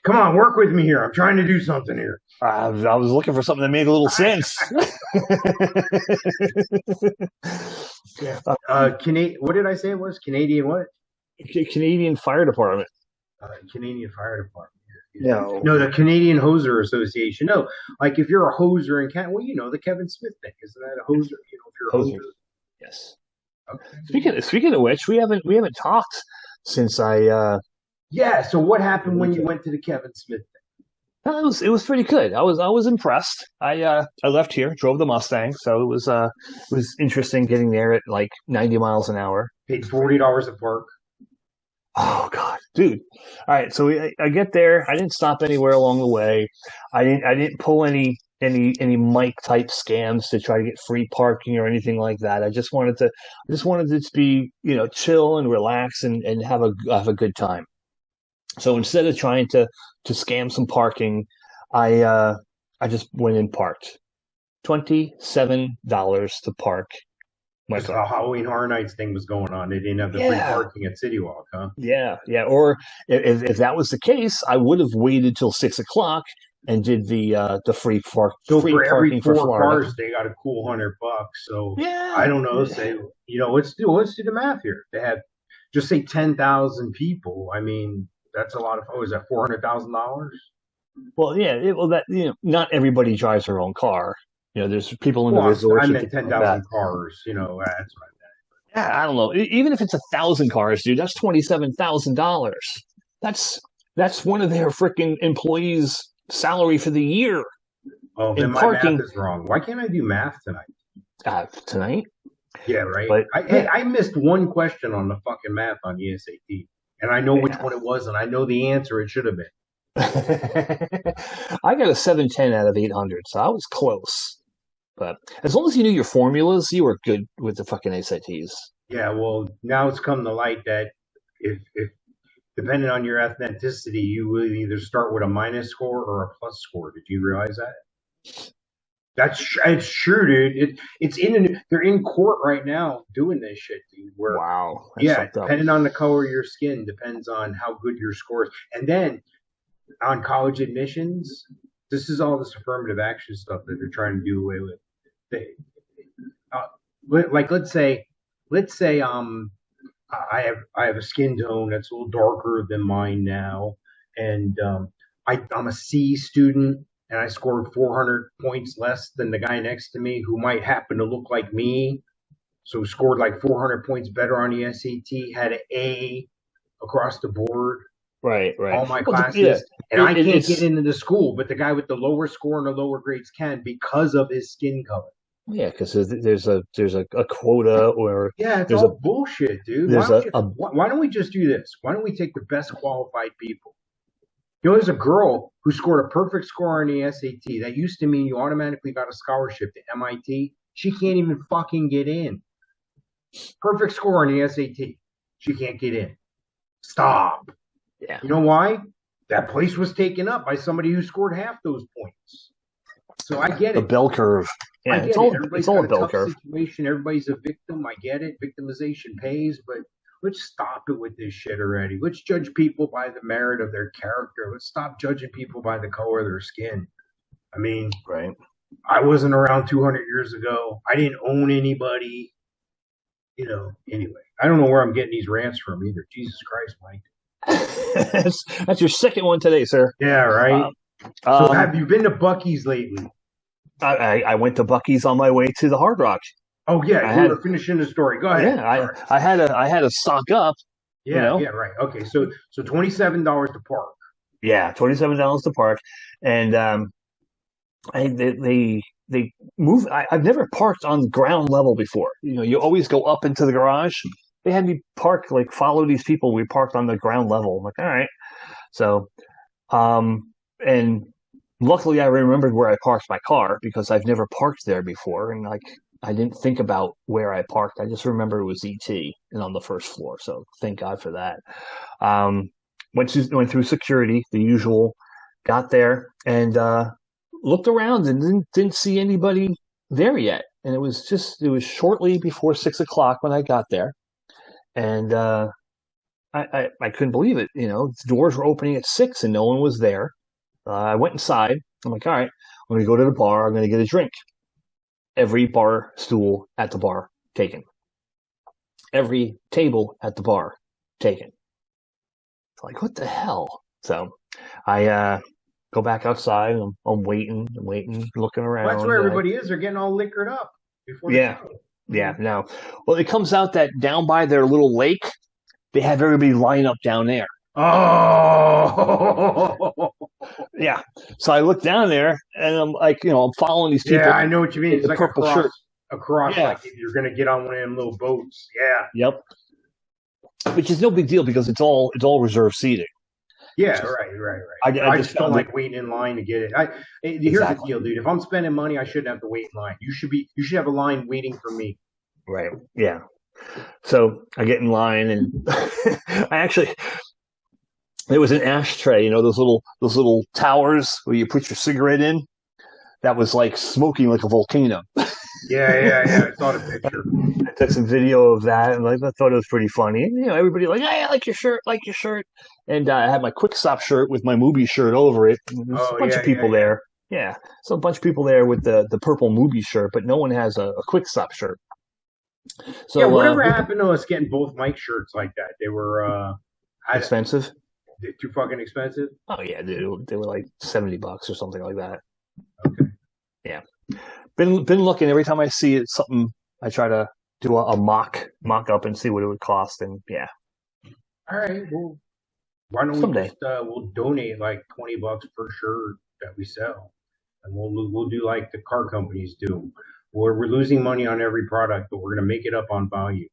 come on, work with me here. I'm trying to do something here. I was looking for something that made a little sense. Yeah. What did I say it was? Canadian what? Canadian Fire Department. Canadian Fire Department. No, the Canadian Hoser Association. No, like if you're a hoser in Canada, well, the Kevin Smith thing, isn't that a hoser? If you're a hoser. Yes. Okay. Speaking of which, we haven't talked since I. Yeah. So what happened when you went to the Kevin Smith thing? It was pretty good. I was impressed. I left here, drove the Mustang, so it was interesting getting there at like 90 miles an hour. Paid $40 a park. Oh God, dude! All right, so I get there. I didn't stop anywhere along the way. I didn't pull any Mike type scams to try to get free parking or anything like that. I just wanted to be chill and relax and have a good time. So instead of trying to scam some parking, I just went and parked. $27 to park my car. The Halloween Horror Nights thing was going on. They didn't have the free parking at City Walk, huh? Yeah. Or if that was the case, I would have waited till 6:00 and did the free parking. So free for every parking for 4 Florida. cars, they got a cool $100. So yeah, I don't know. Say let's do the math here. They had just say 10,000 people. I mean, that's a lot of. Is that $400,000? Well, yeah. Not everybody drives their own car. There's people in the resort. I meant 10,000 cars. That's what I meant. Yeah, I don't know. Even if it's 1,000 cars, dude, that's $27,000. That's one of their freaking employees' salary for the year. Oh, then my math is wrong. Why can't I do math tonight? Tonight? Yeah, right. But, I missed one question on the fucking math on the S.A.T. And I know which one it was, and I know the answer it should have been. I got a 710 out of 800, so I was close. But as long as you knew your formulas, you were good with the fucking SATs. Yeah, well, now it's come to light that if depending on your ethnicity, you will either start with a minus score or a plus score. Did you realize that? It's true, dude. They're in court right now doing this shit, dude. Where, wow. Depending on the color of your skin, depends on how good your score is. And then on college admissions, this is all this affirmative action stuff that they're trying to do away with. Like let's say I have a skin tone that's a little darker than mine now, and I'm a C student. And I scored 400 points less than the guy next to me who might happen to look like me. So scored like 400 points better on the S.A.T, had an A across the board. Right. All my classes. Yeah. And I can't get into the school, but the guy with the lower score and the lower grades can because of his skin color. Yeah, because there's a quota or... Yeah, it's all bullshit, dude. Why don't we just do this? Why don't we take the best qualified people? You know, there's a girl who scored a perfect score on the S.A.T. That used to mean you automatically got a scholarship to MIT. She can't even fucking get in. Perfect score on the S.A.T. She can't get in. Stop. Yeah. You know why? That place was taken up by somebody who scored half those points. So I get it. The bell curve. Yeah, it's all a bell curve. Situation. Everybody's a victim. I get it. Victimization pays, but let's stop it with this shit already. Let's judge people by the merit of their character. Let's stop judging people by the color of their skin. I mean, right. I wasn't around 200 years ago. I didn't own anybody. You know, anyway, I don't know where I'm getting these rants from either. Jesus Christ, Mike. That's your second one today, sir. Yeah, right. So have you been to Buc-ee's lately? I went to Buc-ee's on my way to the Hard Rock. Oh yeah, you were finishing the story. Go ahead. Yeah, I had to stock up. Yeah, you know? Yeah, right. Okay, so $27 to park. Yeah, $27 to park, and they move. I've never parked on ground level before. You know, you always go up into the garage. They had me park, like, follow these people. We parked on the ground level. I'm like, all right. So, and luckily I remembered where I parked my car because I've never parked there before, and like, I didn't think about where I parked. I just remember it was ET and on the first floor. So thank God for that. Went through security, the usual, got there and looked around and didn't see anybody there yet. And it was shortly before 6 o'clock when I got there. And I couldn't believe it. You know, the doors were opening at 6 and no one was there. I went inside. I'm like, all right, I'm going to go to the bar. I'm going to get a drink. Every bar stool at the bar taken. Every table at the bar taken. It's like, what the hell? So I go back outside. And I'm waiting, looking around. Well, that's where everybody is. They're getting all liquored up before the show. Yeah, no. Well, it comes out that down by their little lake, they have everybody line up down there. Oh, yeah. So I look down there, and I'm like, I'm following these people. Yeah, I know what you mean. It's like purple shirt. Across, like if you're gonna get on one of them little boats. Yeah. Yep. Which is no big deal because it's all reserved seating. Yeah, right. I just don't like waiting in line to get it. Here's the deal, dude. If I'm spending money, I shouldn't have to wait in line. You should have a line waiting for me. Right. Yeah. So I get in line, and there was an ashtray. You know, those little towers where you put your cigarette in. That was like smoking like a volcano. Yeah. I saw the picture. I took some video of that, and I thought it was pretty funny. And, everybody like, hey, I like your shirt. And I had my Quick Stop shirt with my Movie shirt over it. There's a bunch of people there. Yeah, so a bunch of people there with the purple Movie shirt, but no one has a Quick Stop shirt. So whatever happened to us getting both Mike shirts like that? They were expensive. Too fucking expensive. Oh yeah, dude, they were like $70 or something like that. Okay. Yeah. Been looking every time I see it, something I try to do a mock up and see what it would cost, and yeah. All right, well, why don't someday we'll donate like $20 per shirt that we sell, and we'll do like the car companies do. We're losing money on every product, but we're gonna make it up on value.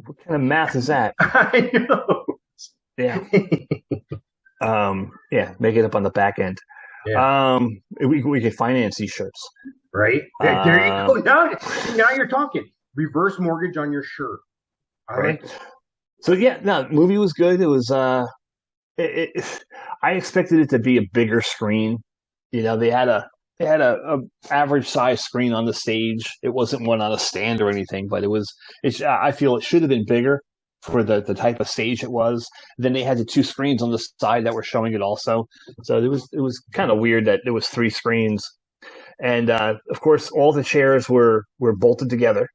What kind of math is that? I know. Yeah. Make it up on the back end. Yeah. We can finance these shirts. Right? There you go. Now you're talking. reverse mortgage on your shirt. I Right. like it. So yeah, no, the movie was good. It was I expected it to be a bigger screen. You know, they had a average size screen on the stage. It wasn't one on a stand or anything, but I feel it should have been bigger for the type of stage it was. Then they had the two screens on the side that were showing it also. So it was kind of weird that there was three screens. And of course, all the chairs were bolted together,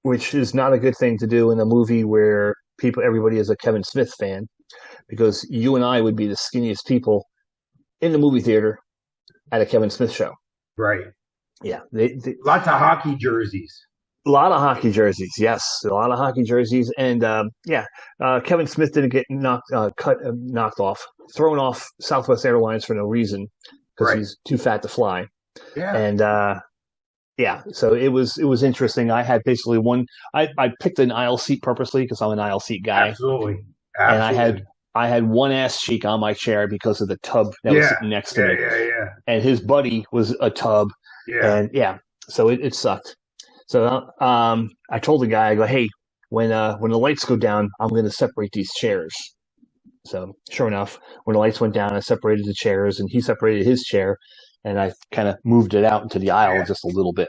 which is not a good thing to do in a movie where everybody is a Kevin Smith fan, because you and I would be the skinniest people in the movie theater at a Kevin Smith show. Right. Yeah, Lots of hockey jerseys. a lot of hockey jerseys. Yes, a lot of hockey jerseys, and Kevin Smith didn't get knocked off, thrown off Southwest Airlines for no reason because Right. he's too fat to fly. Yeah. And so it was interesting. I had basically I picked an aisle seat purposely because I'm an aisle seat guy. Absolutely. And I had one ass cheek on my chair because of the tub that was sitting next to me. Yeah. And his buddy was a tub. Yeah. And so it sucked. So I told the guy, I go, hey, when the lights go down, I'm going to separate these chairs. So sure enough, when the lights went down, I separated the chairs, and he separated his chair, and I kind of moved it out into the aisle just a little bit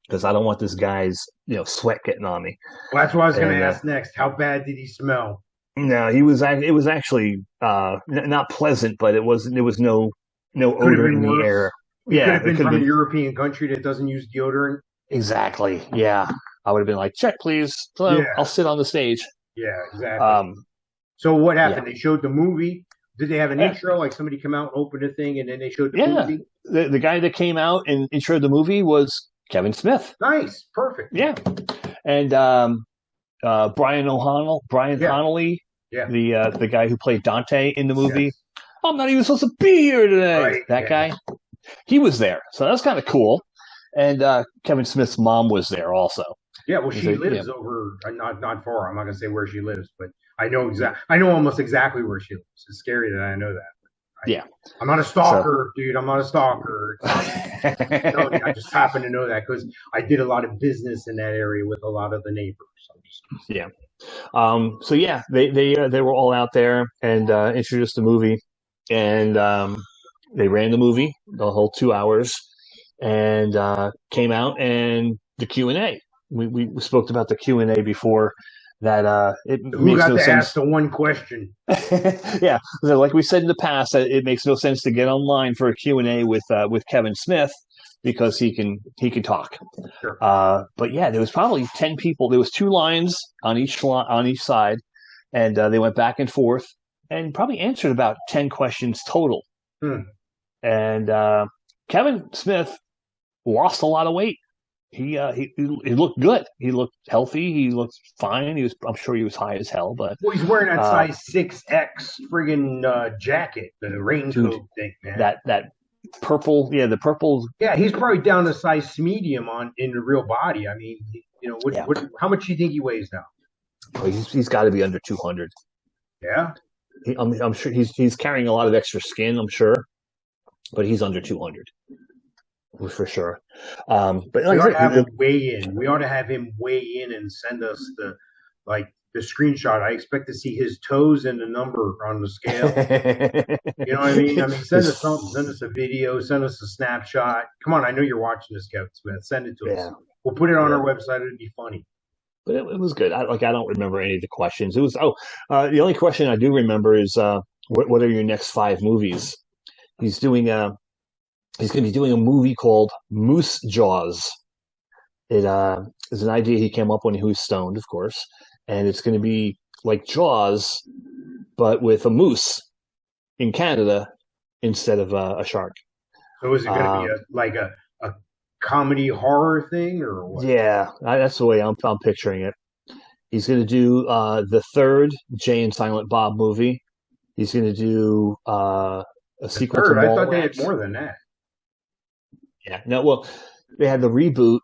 because I don't want this guy's sweat getting on me. Well, that's what I was going to ask next. How bad did he smell? No, it was actually not pleasant, but there was no odor in the air. Yeah, could have been from a European country that doesn't use deodorant. Exactly. Yeah, I would have been like, check, please. Hello, I'll sit on the stage. Yeah, exactly. So what happened? Yeah. They showed the movie. Did they have an intro? Like somebody come out and open a thing, and then they showed the movie? The guy that came out and introed the movie was Kevin Smith. Nice. Perfect. Yeah. And Brian Connolly, the guy who played Dante in the movie. Yes. I'm not even supposed to be here today. Right. That guy. He was there. So that's kind of cool. And Kevin Smith's mom was there also. Yeah, well, she lives over not far. I'm not going to say where she lives, but I know almost exactly where she lives. It's scary that I know that. I'm not a stalker, dude. I'm not a stalker. I just happen to know that because I did a lot of business in that area with a lot of the neighbors. They were all out there and introduced the movie, and they ran the movie the whole 2 hours, and came out and the Q&A. We spoke about the Q&A before. That who got to ask the one question? Yeah, so like we said in the past, it makes no sense to get online for a Q&A with Kevin Smith because he can talk. Sure. But yeah, there was probably 10 people. There was 2 lines on each side, and they went back and forth and probably answered about 10 questions total. And Kevin Smith lost a lot of weight. He looked good. He looked healthy. He looked fine. I'm sure he was high as hell, but he's wearing that size 6X friggin' jacket, the raincoat thing, man. That purple, the purple. Yeah, he's probably down to size medium in the real body. I mean, how much do you think he weighs now? Oh, he's got to be under 200. Yeah, I'm sure he's carrying a lot of extra skin. I'm sure, but he's under 200. For sure. But like we ought to have him weigh in. We ought to have him weigh in and send us the screenshot. I expect to see his toes and the number on the scale. You know what I mean? Send us something. Send us a video. Send us a snapshot. Come on, I know you're watching this, Kevin Smith. Send it to us. We'll put it on our website. It'd be funny. But it was good. I don't remember any of the questions. It was the only question I do remember is what are your next 5 movies? He's going to be doing a movie called Moose Jaws. It is an idea he came up when he was stoned, of course, and it's going to be like Jaws, but with a moose in Canada instead of a shark. So is it going to be a comedy horror thing, or what? Yeah, that's the way I'm picturing it. He's going to do the 3rd Jay and Silent Bob movie. He's going to do a sequel to Mallrats. I thought they had more than that. Yeah. No, well, they had the reboot.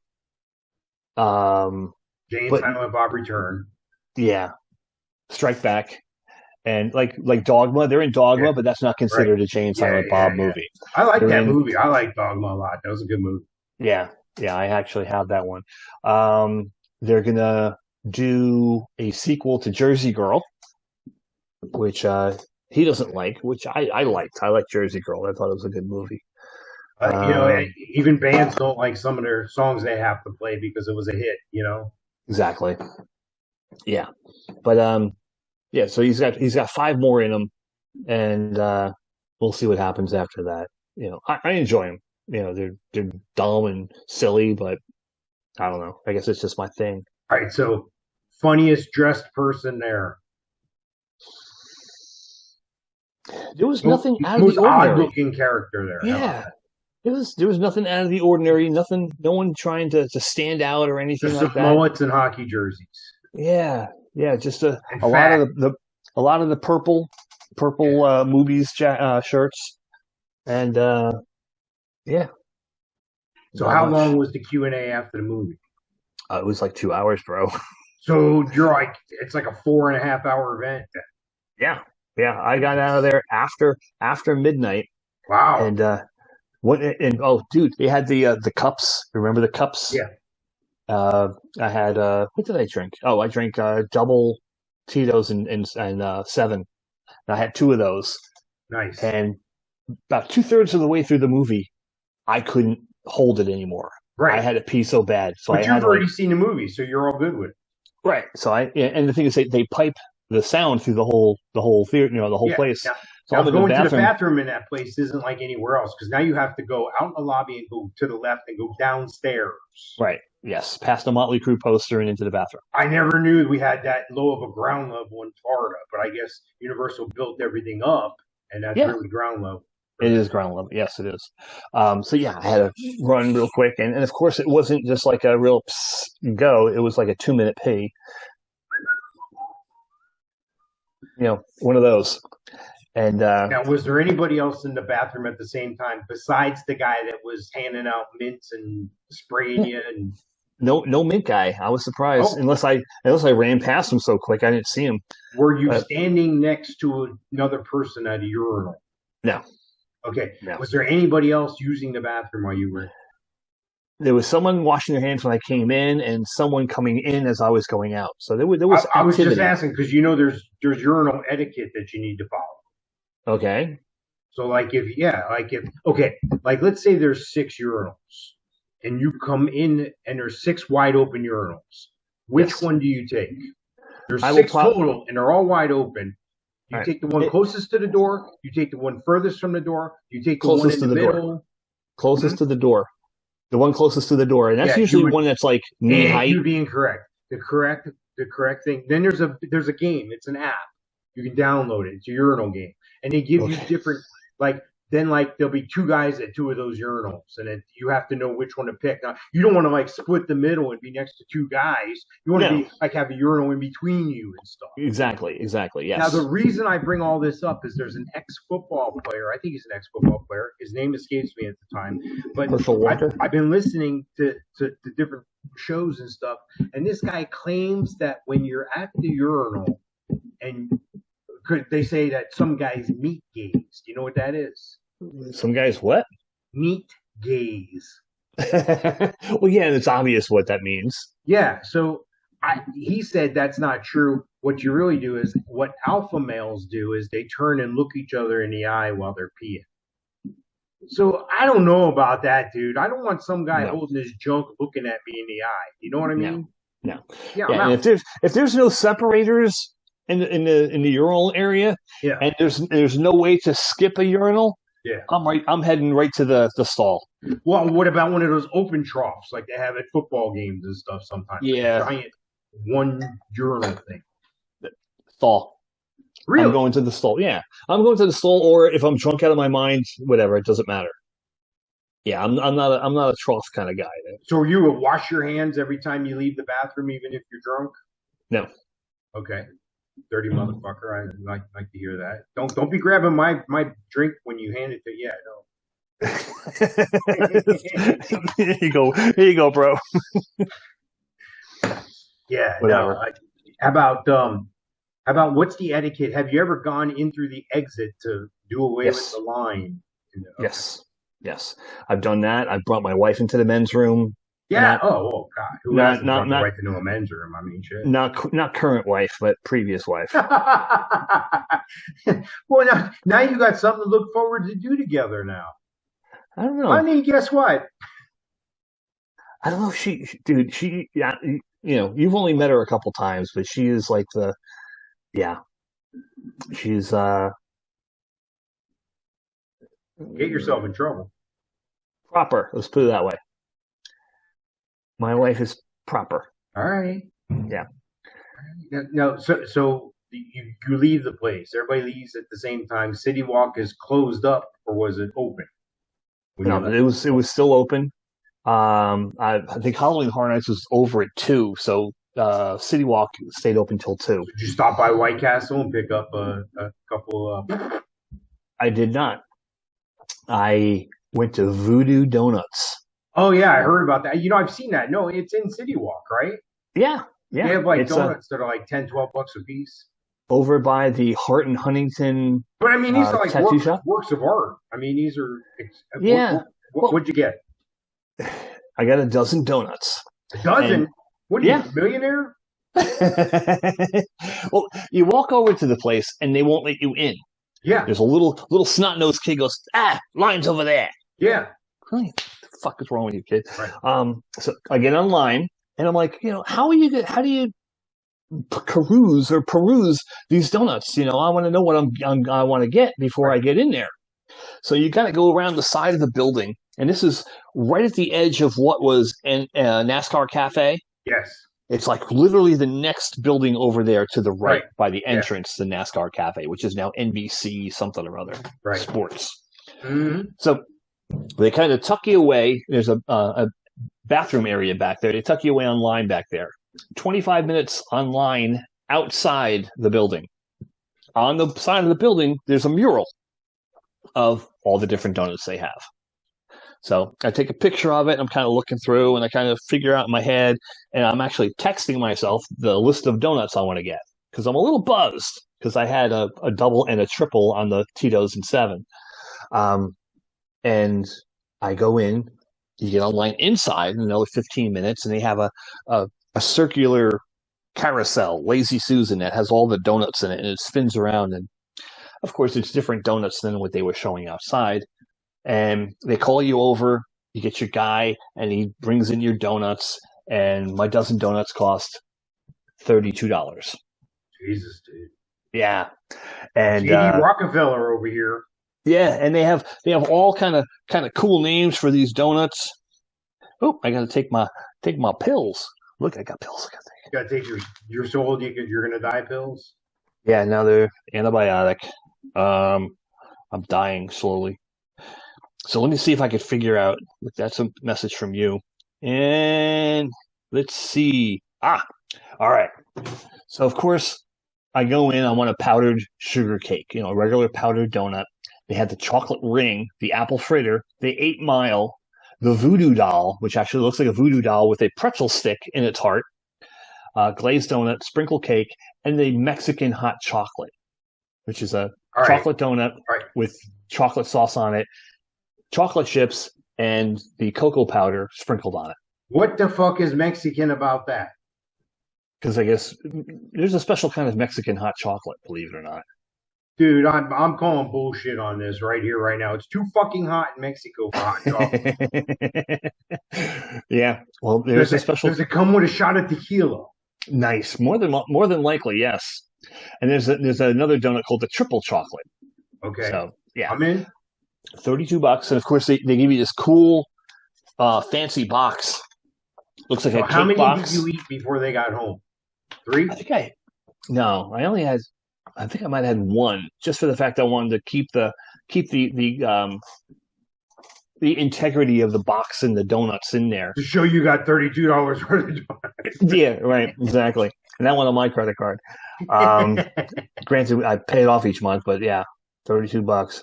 Jay and Silent Bob Return. Yeah. Strike Back. And like Dogma, they're in Dogma, but that's not considered a Jay and Silent Bob movie. I like that movie. I like Dogma a lot. That was a good movie. Yeah. Yeah, I actually have that one. They're gonna do a sequel to Jersey Girl, which he doesn't like, which I liked. I liked Jersey Girl. I thought it was a good movie. Even bands don't like some of their songs they have to play because it was a hit. Exactly. Yeah, but yeah. So he's got 5 more in him, and we'll see what happens after that. I enjoy them. They're dumb and silly, but I don't know. I guess it's just my thing. All right. So, funniest dressed person there. There was nothing out of the ordinary. Odd-looking character there. Yeah. There was nothing out of the ordinary. Nothing. No one trying to stand out or anything just like that. Mullets and hockey jerseys. Yeah. Just a lot of the purple movies shirts, and yeah. So how long was the Q&A after the movie? It was like 2 hours, bro. So you're like, it's like a 4.5 hour event. Yeah. I got out of there after midnight. Wow. And oh, dude, they had the cups. Remember the cups? Yeah. I had what did I drink? Oh, I drank double Tito's and 7. And I had 2 of those. Nice. And about 2/3 of the way through the movie, I couldn't hold it anymore. Right. I had to pee so bad. But you've already seen the movie, so you're all good with it. Right. So and the thing is, they pipe the sound through the whole theater, the whole place. Yeah. So now going to the bathroom in that place isn't like anywhere else, because now you have to go out in the lobby and go to the left and go downstairs. Right. Yes. Past the Motley Crue poster and into the bathroom. I never knew we had that low of a ground level in Florida, but I guess Universal built everything up, and that's really ground level. It is ground level. Yes, it is. So yeah, I had to run real quick, and of course it wasn't just like a real go. It was like a 2-minute pee. One of those. And now, was there anybody else in the bathroom at the same time besides the guy that was handing out mints and spraying you? And no mint guy. I was surprised, unless I ran past him so quick I didn't see him. Were you standing next to another person at a urinal? No. Okay. No. Was there anybody else using the bathroom while you were? There was someone washing their hands when I came in, and someone coming in as I was going out. So there was. I was just asking because there's urinal etiquette that you need to follow. Okay. So let's say there's 6 urinals, and you come in and there's 6 wide open urinals. Which one do you take? There's 6 total, and they're all wide open. You take the one closest to the door. You take the one furthest from the door. You take the one in the middle. Closest to the door. The one closest to the door, and that's usually one that's like knee height. You'd be incorrect. The correct thing. Then there's a game. It's an app. You can download it. It's a urinal game, and they give you different there'll be 2 guys at 2 of those urinals, and you have to know which one to pick. Now, you don't want to split the middle and be next to 2 guys. You want to be have a urinal in between you and stuff. Exactly. Yes. Now, the reason I bring all this up is there's an ex-football player. I think he's an ex-football player. His name escapes me at the time, but I've been listening to different shows and stuff, and this guy claims that when you're at the urinal, and they say that some guys meat gaze. Do you know what that is? Some guys what? Meat gaze. Well, yeah, it's obvious what that means. Yeah, so he said that's not true. What you really do is, what alpha males do is they turn and look each other in the eye while they're peeing. So I don't know about that, dude. I don't want some guy holding his junk looking at me in the eye. You know what I mean? No. Yeah, and if there's no separators in the urinal area, and there's no way to skip a urinal, I'm heading right to the stall. Well, what about one of those open troughs like they have at football games and stuff sometimes? Yeah, giant one urinal thing. Stall. Really? I'm going to the stall. Yeah, I'm going to the stall, or if I'm drunk out of my mind, whatever, it doesn't matter. Yeah, I'm not a trough kind of guy. So you would wash your hands every time you leave the bathroom, even if you're drunk? No. Okay. Dirty motherfucker. I like to hear that. Don't be grabbing my drink when you hand it to Here you go, bro. Yeah. Whatever. No, how about what's the etiquette? Have you ever gone in through the exit to do away with the line? Yes. I've done that. I brought my wife into the men's room. Yeah. Oh God. Who Not hasn't not got the not right to know a men's room? I mean, shit. not current wife, but previous wife. Well, now you got something to look forward to do together now. I don't know. Honey, guess what? I don't know. Dude, yeah, you've only met her a couple times, but she is like she's Get yourself in trouble. proper. Let's put it that way. My wife is proper. All right. Yeah. No. So you leave the place. Everybody leaves at the same time. City Walk is closed up, or was it open? No, it was still open. I think Halloween Horror Nights was over at 2, so City Walk stayed open till 2. Did you stop by White Castle and pick up a couple? I did not. I went to VooDoo Donuts. Oh yeah, I heard about that. I've seen that. No, it's in City Walk, right? Yeah. They have donuts that are like $10, $12 a piece. Over by the Hart and Huntington. But I mean, these are like works of art. I mean, these are. Yeah. What'd you get? I got a dozen donuts. A dozen? What are you, a millionaire? Well, you walk over to the place and they won't let you in. Yeah. There's a little snot-nosed kid goes, line's over there. Yeah. What the fuck is wrong with you, kid? Right. So I get online and I'm like, how do you peruse these donuts? I want to know what I want to get before I get in there. So you got to go around the side of the building, and this is right at the edge of what was a NASCAR cafe. Yes. It's like literally the next building over there to the right by the entrance to the NASCAR cafe, which is now NBC something or other sports. Mm-hmm. So they kind of tuck you away. There's a bathroom area back there. They tuck you away online back there. 25 minutes online outside the building. On the side of the building, there's a mural of all the different donuts they have. So I take a picture of it, and I'm kind of looking through, and I kind of figure out in my head, and I'm actually texting myself the list of donuts I want to get, because I'm a little buzzed, because I had a double and a triple on the Tito's and 7. And I go in, you get online inside in another 15 minutes, and they have a circular carousel, Lazy Susan, that has all the donuts in it, and it spins around, and of course it's different donuts than what they were showing outside. And they call you over, you get your guy, and he brings in your donuts, and my dozen donuts cost $32. Jesus, dude. Yeah. And J.D. Rockefeller over here. Yeah, and they have all kind of cool names for these donuts. Oh, I got to take my pills. Look, I got pills. You got to take your soul. You're gonna die pills. Yeah, now they're antibiotic. I'm dying slowly. So let me see if I could figure out. Look, that's a message from you. And let's see. All right. So of course I go in. I want a powdered sugar cake. A regular powdered donut. They had the chocolate ring, the apple fritter, the 8 Mile, the voodoo doll, which actually looks like a voodoo doll with a pretzel stick in its heart, glazed donut, sprinkle cake, and the Mexican hot chocolate, which is a chocolate donut with chocolate sauce on it, chocolate chips, and the cocoa powder sprinkled on it. What the fuck is Mexican about that? Because I guess there's a special kind of Mexican hot chocolate, believe it or not. Dude, I'm calling bullshit on this right here, right now. It's too fucking hot in Mexico for hot chocolate. Yeah. Well, there's a special. Does it come with a shot of tequila? Nice. More than likely, yes. And there's another donut called the triple chocolate. Okay. So yeah, I'm in. $32, and of course they give you this cool, fancy box. Looks like a cake box. How many did you eat before they got home? 3? I think I might have had 1, just for the fact I wanted to keep the integrity of the box and the donuts in there. To show you got $32 worth of donuts. Yeah, right, exactly. And that went on my credit card. Granted, I pay it off each month, but yeah, $32.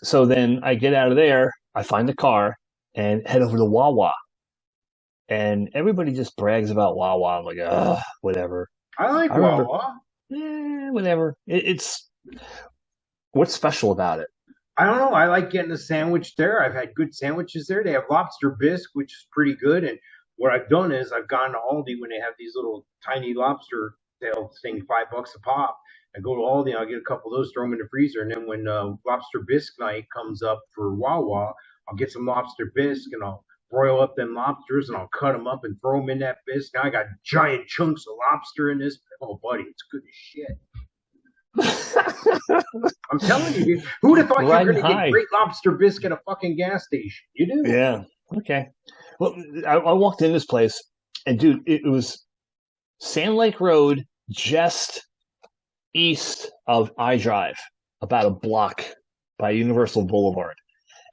So then I get out of there, I find the car, and head over to WaWa. And everybody just brags about WaWa. I'm like, whatever. I like WaWa. Whatever. It's what's special about it? I don't know. I like getting a sandwich there. I've had good sandwiches there. They have lobster bisque, which is pretty good. And what I've done is I've gone to Aldi when they have these little tiny lobster tail thing, $5 a pop. I go to Aldi and I'll get a couple of those, throw them in the freezer. And then when lobster bisque night comes up for WaWa, I'll get some lobster bisque and I'll broil up them lobsters and I'll cut them up and throw them in that bisque. Now I got giant chunks of lobster in this. Oh, buddy, it's good as shit. I'm telling you, dude. Who would have thought you were going to get great lobster bisque at a fucking gas station? You do? Yeah. Okay. Well, I walked in this place, and dude, it was Sand Lake Road, just east of I-Drive, about a block by Universal Boulevard.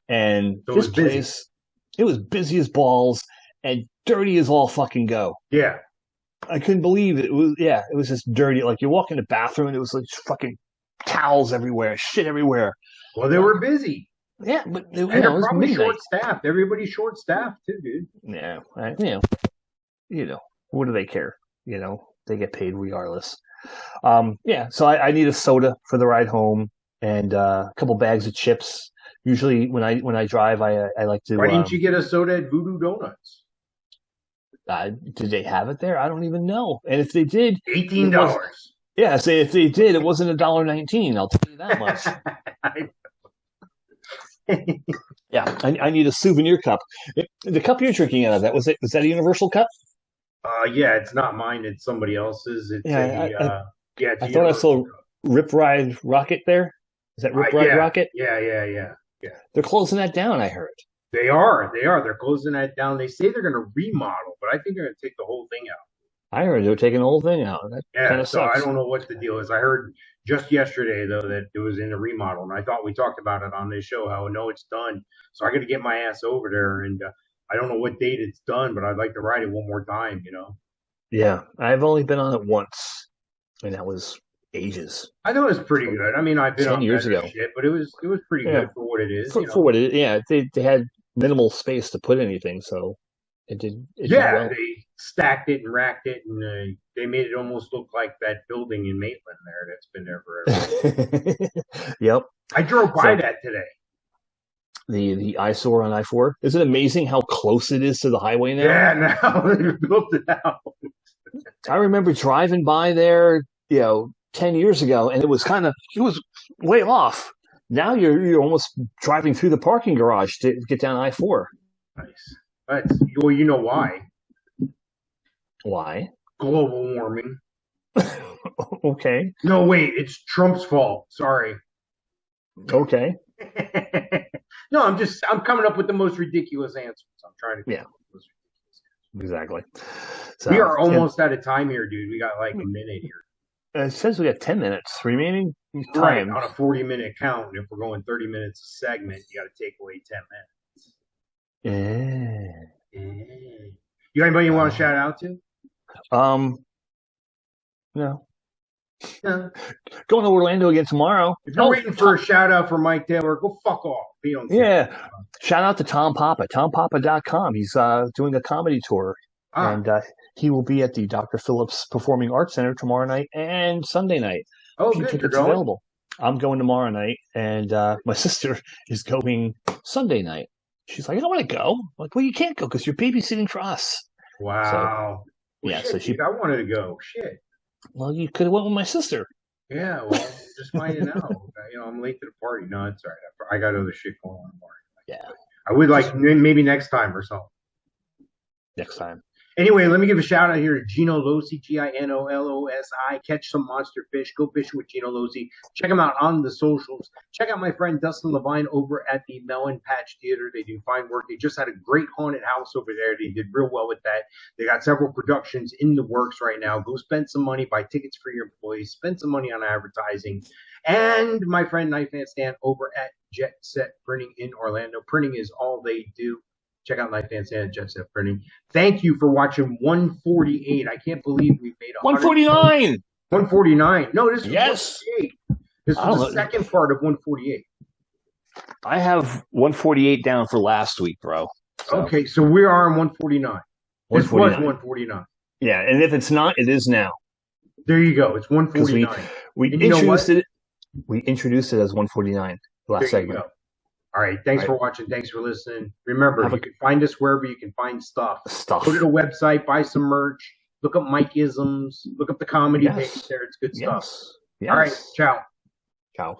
And So this place, it was busy as balls and dirty as all fucking go. Yeah. I couldn't believe it. It was just dirty. Like you walk in the bathroom and it was like fucking towels everywhere, shit everywhere. Well, they were busy. Yeah, but And they're probably short-staffed. Everybody's short-staffed too, dude. Yeah, what do they care? They get paid regardless. So I need a soda for the ride home and a couple bags of chips. Usually when I drive, I like to. Why didn't you get a soda at VooDoo Donuts? Did they have it there? I don't even know. And if they did, $18. Yeah, say if they did, it wasn't $1.19. I'll tell you that much. Yeah, I need a souvenir cup. The cup you're drinking out of, was that a Universal cup? Yeah, it's not mine. It's somebody else's. It's I thought I saw Rip Ride Rocket there. Is that Rip Ride Rocket? Yeah. They're closing that down, I heard. They are. They're closing that down. They say they're going to remodel, but I think they're going to take the whole thing out. I heard they're taking the whole thing out. That kind of sucks. I don't know what the deal is. I heard just yesterday, though, that it was in a remodel, and I thought we talked about it on this show, how, no, it's done. So I got to get my ass over there, and I don't know what date it's done, but I'd like to ride it one more time, Yeah, I've only been on it once, and that was ages. I thought it was pretty good. I mean, I've been 10 years ago, shit, but it was pretty good for what it is. For what it is, yeah. They had minimal space to put anything, so it did. They stacked it and racked it, and they made it almost look like that building in Maitland there that's been there forever. Yep. I drove by that today. The eyesore on I-4. Is it amazing how close it is to the highway now? Yeah, now they built it out. I remember driving by there, 10 years ago, and it was way off. Now you're almost driving through the parking garage to get down I-4. Nice. Well, you know why? Why? Global warming. Okay. No, wait. It's Trump's fault. Sorry. Okay. No, I'm coming up with the most ridiculous answers. I'm trying to. Yeah. Exactly. So, we are almost out of time here, dude. We got like a minute here. It says we got 10 minutes remaining time. Right, on a 40-minute count. If we're going 30 minutes a segment, you got to take away 10 minutes. Yeah. You got anybody you want to shout out to? No. Going to Orlando again tomorrow. If you're waiting for a shout out for Mike Taylor, go fuck off. Shout out to Tom Papa, tompapa.com. He's doing a comedy tour. And he will be at the Dr. Phillips Performing Arts Center tomorrow night and Sunday night. Oh, good. Tickets available. I'm going tomorrow night, and my sister is going Sunday night. She's like, I don't want to go. I'm like, well, you can't go because you're babysitting for us. Wow. So I wanted to go. Shit. Well, you could have went with my sister. Yeah, well, just finding out. I'm late to the party. No, it's all right. I got other shit going on tomorrow. Yeah. I would like maybe next time or something. Next time. Anyway, let me give a shout out here to Gino Losi, Ginolosi. Catch some monster fish. Go fishing with Gino Losi. Check him out on the socials. Check out my friend Dustin Lavine over at the Melon Patch Theater. They do fine work. They just had a great haunted house over there. They did real well with that. They got several productions in the works right now. Go spend some money, buy tickets for your employees, spend some money on advertising. And my friend Knife and Stan over at JetSet Printing in Orlando. Printing is all they do. Check out Knife and Stan at JetSet Printing. Thank you for watching 148. I can't believe we made 149. 149. No, this was 148. This was the second part of 148. I have 148 down for last week, bro. Okay, so we are on 149. This was 149. Yeah, and if it's not, it is now. There you go. It's 149. We introduced it. We introduced it as 149 last segment. All right. Thanks for watching. Thanks for listening. Remember, you can find us wherever you can find stuff. Go to the website, buy some merch, look up Mike-isms, look up the comedy page there. It's good stuff. Yes. All right. Ciao. Ciao.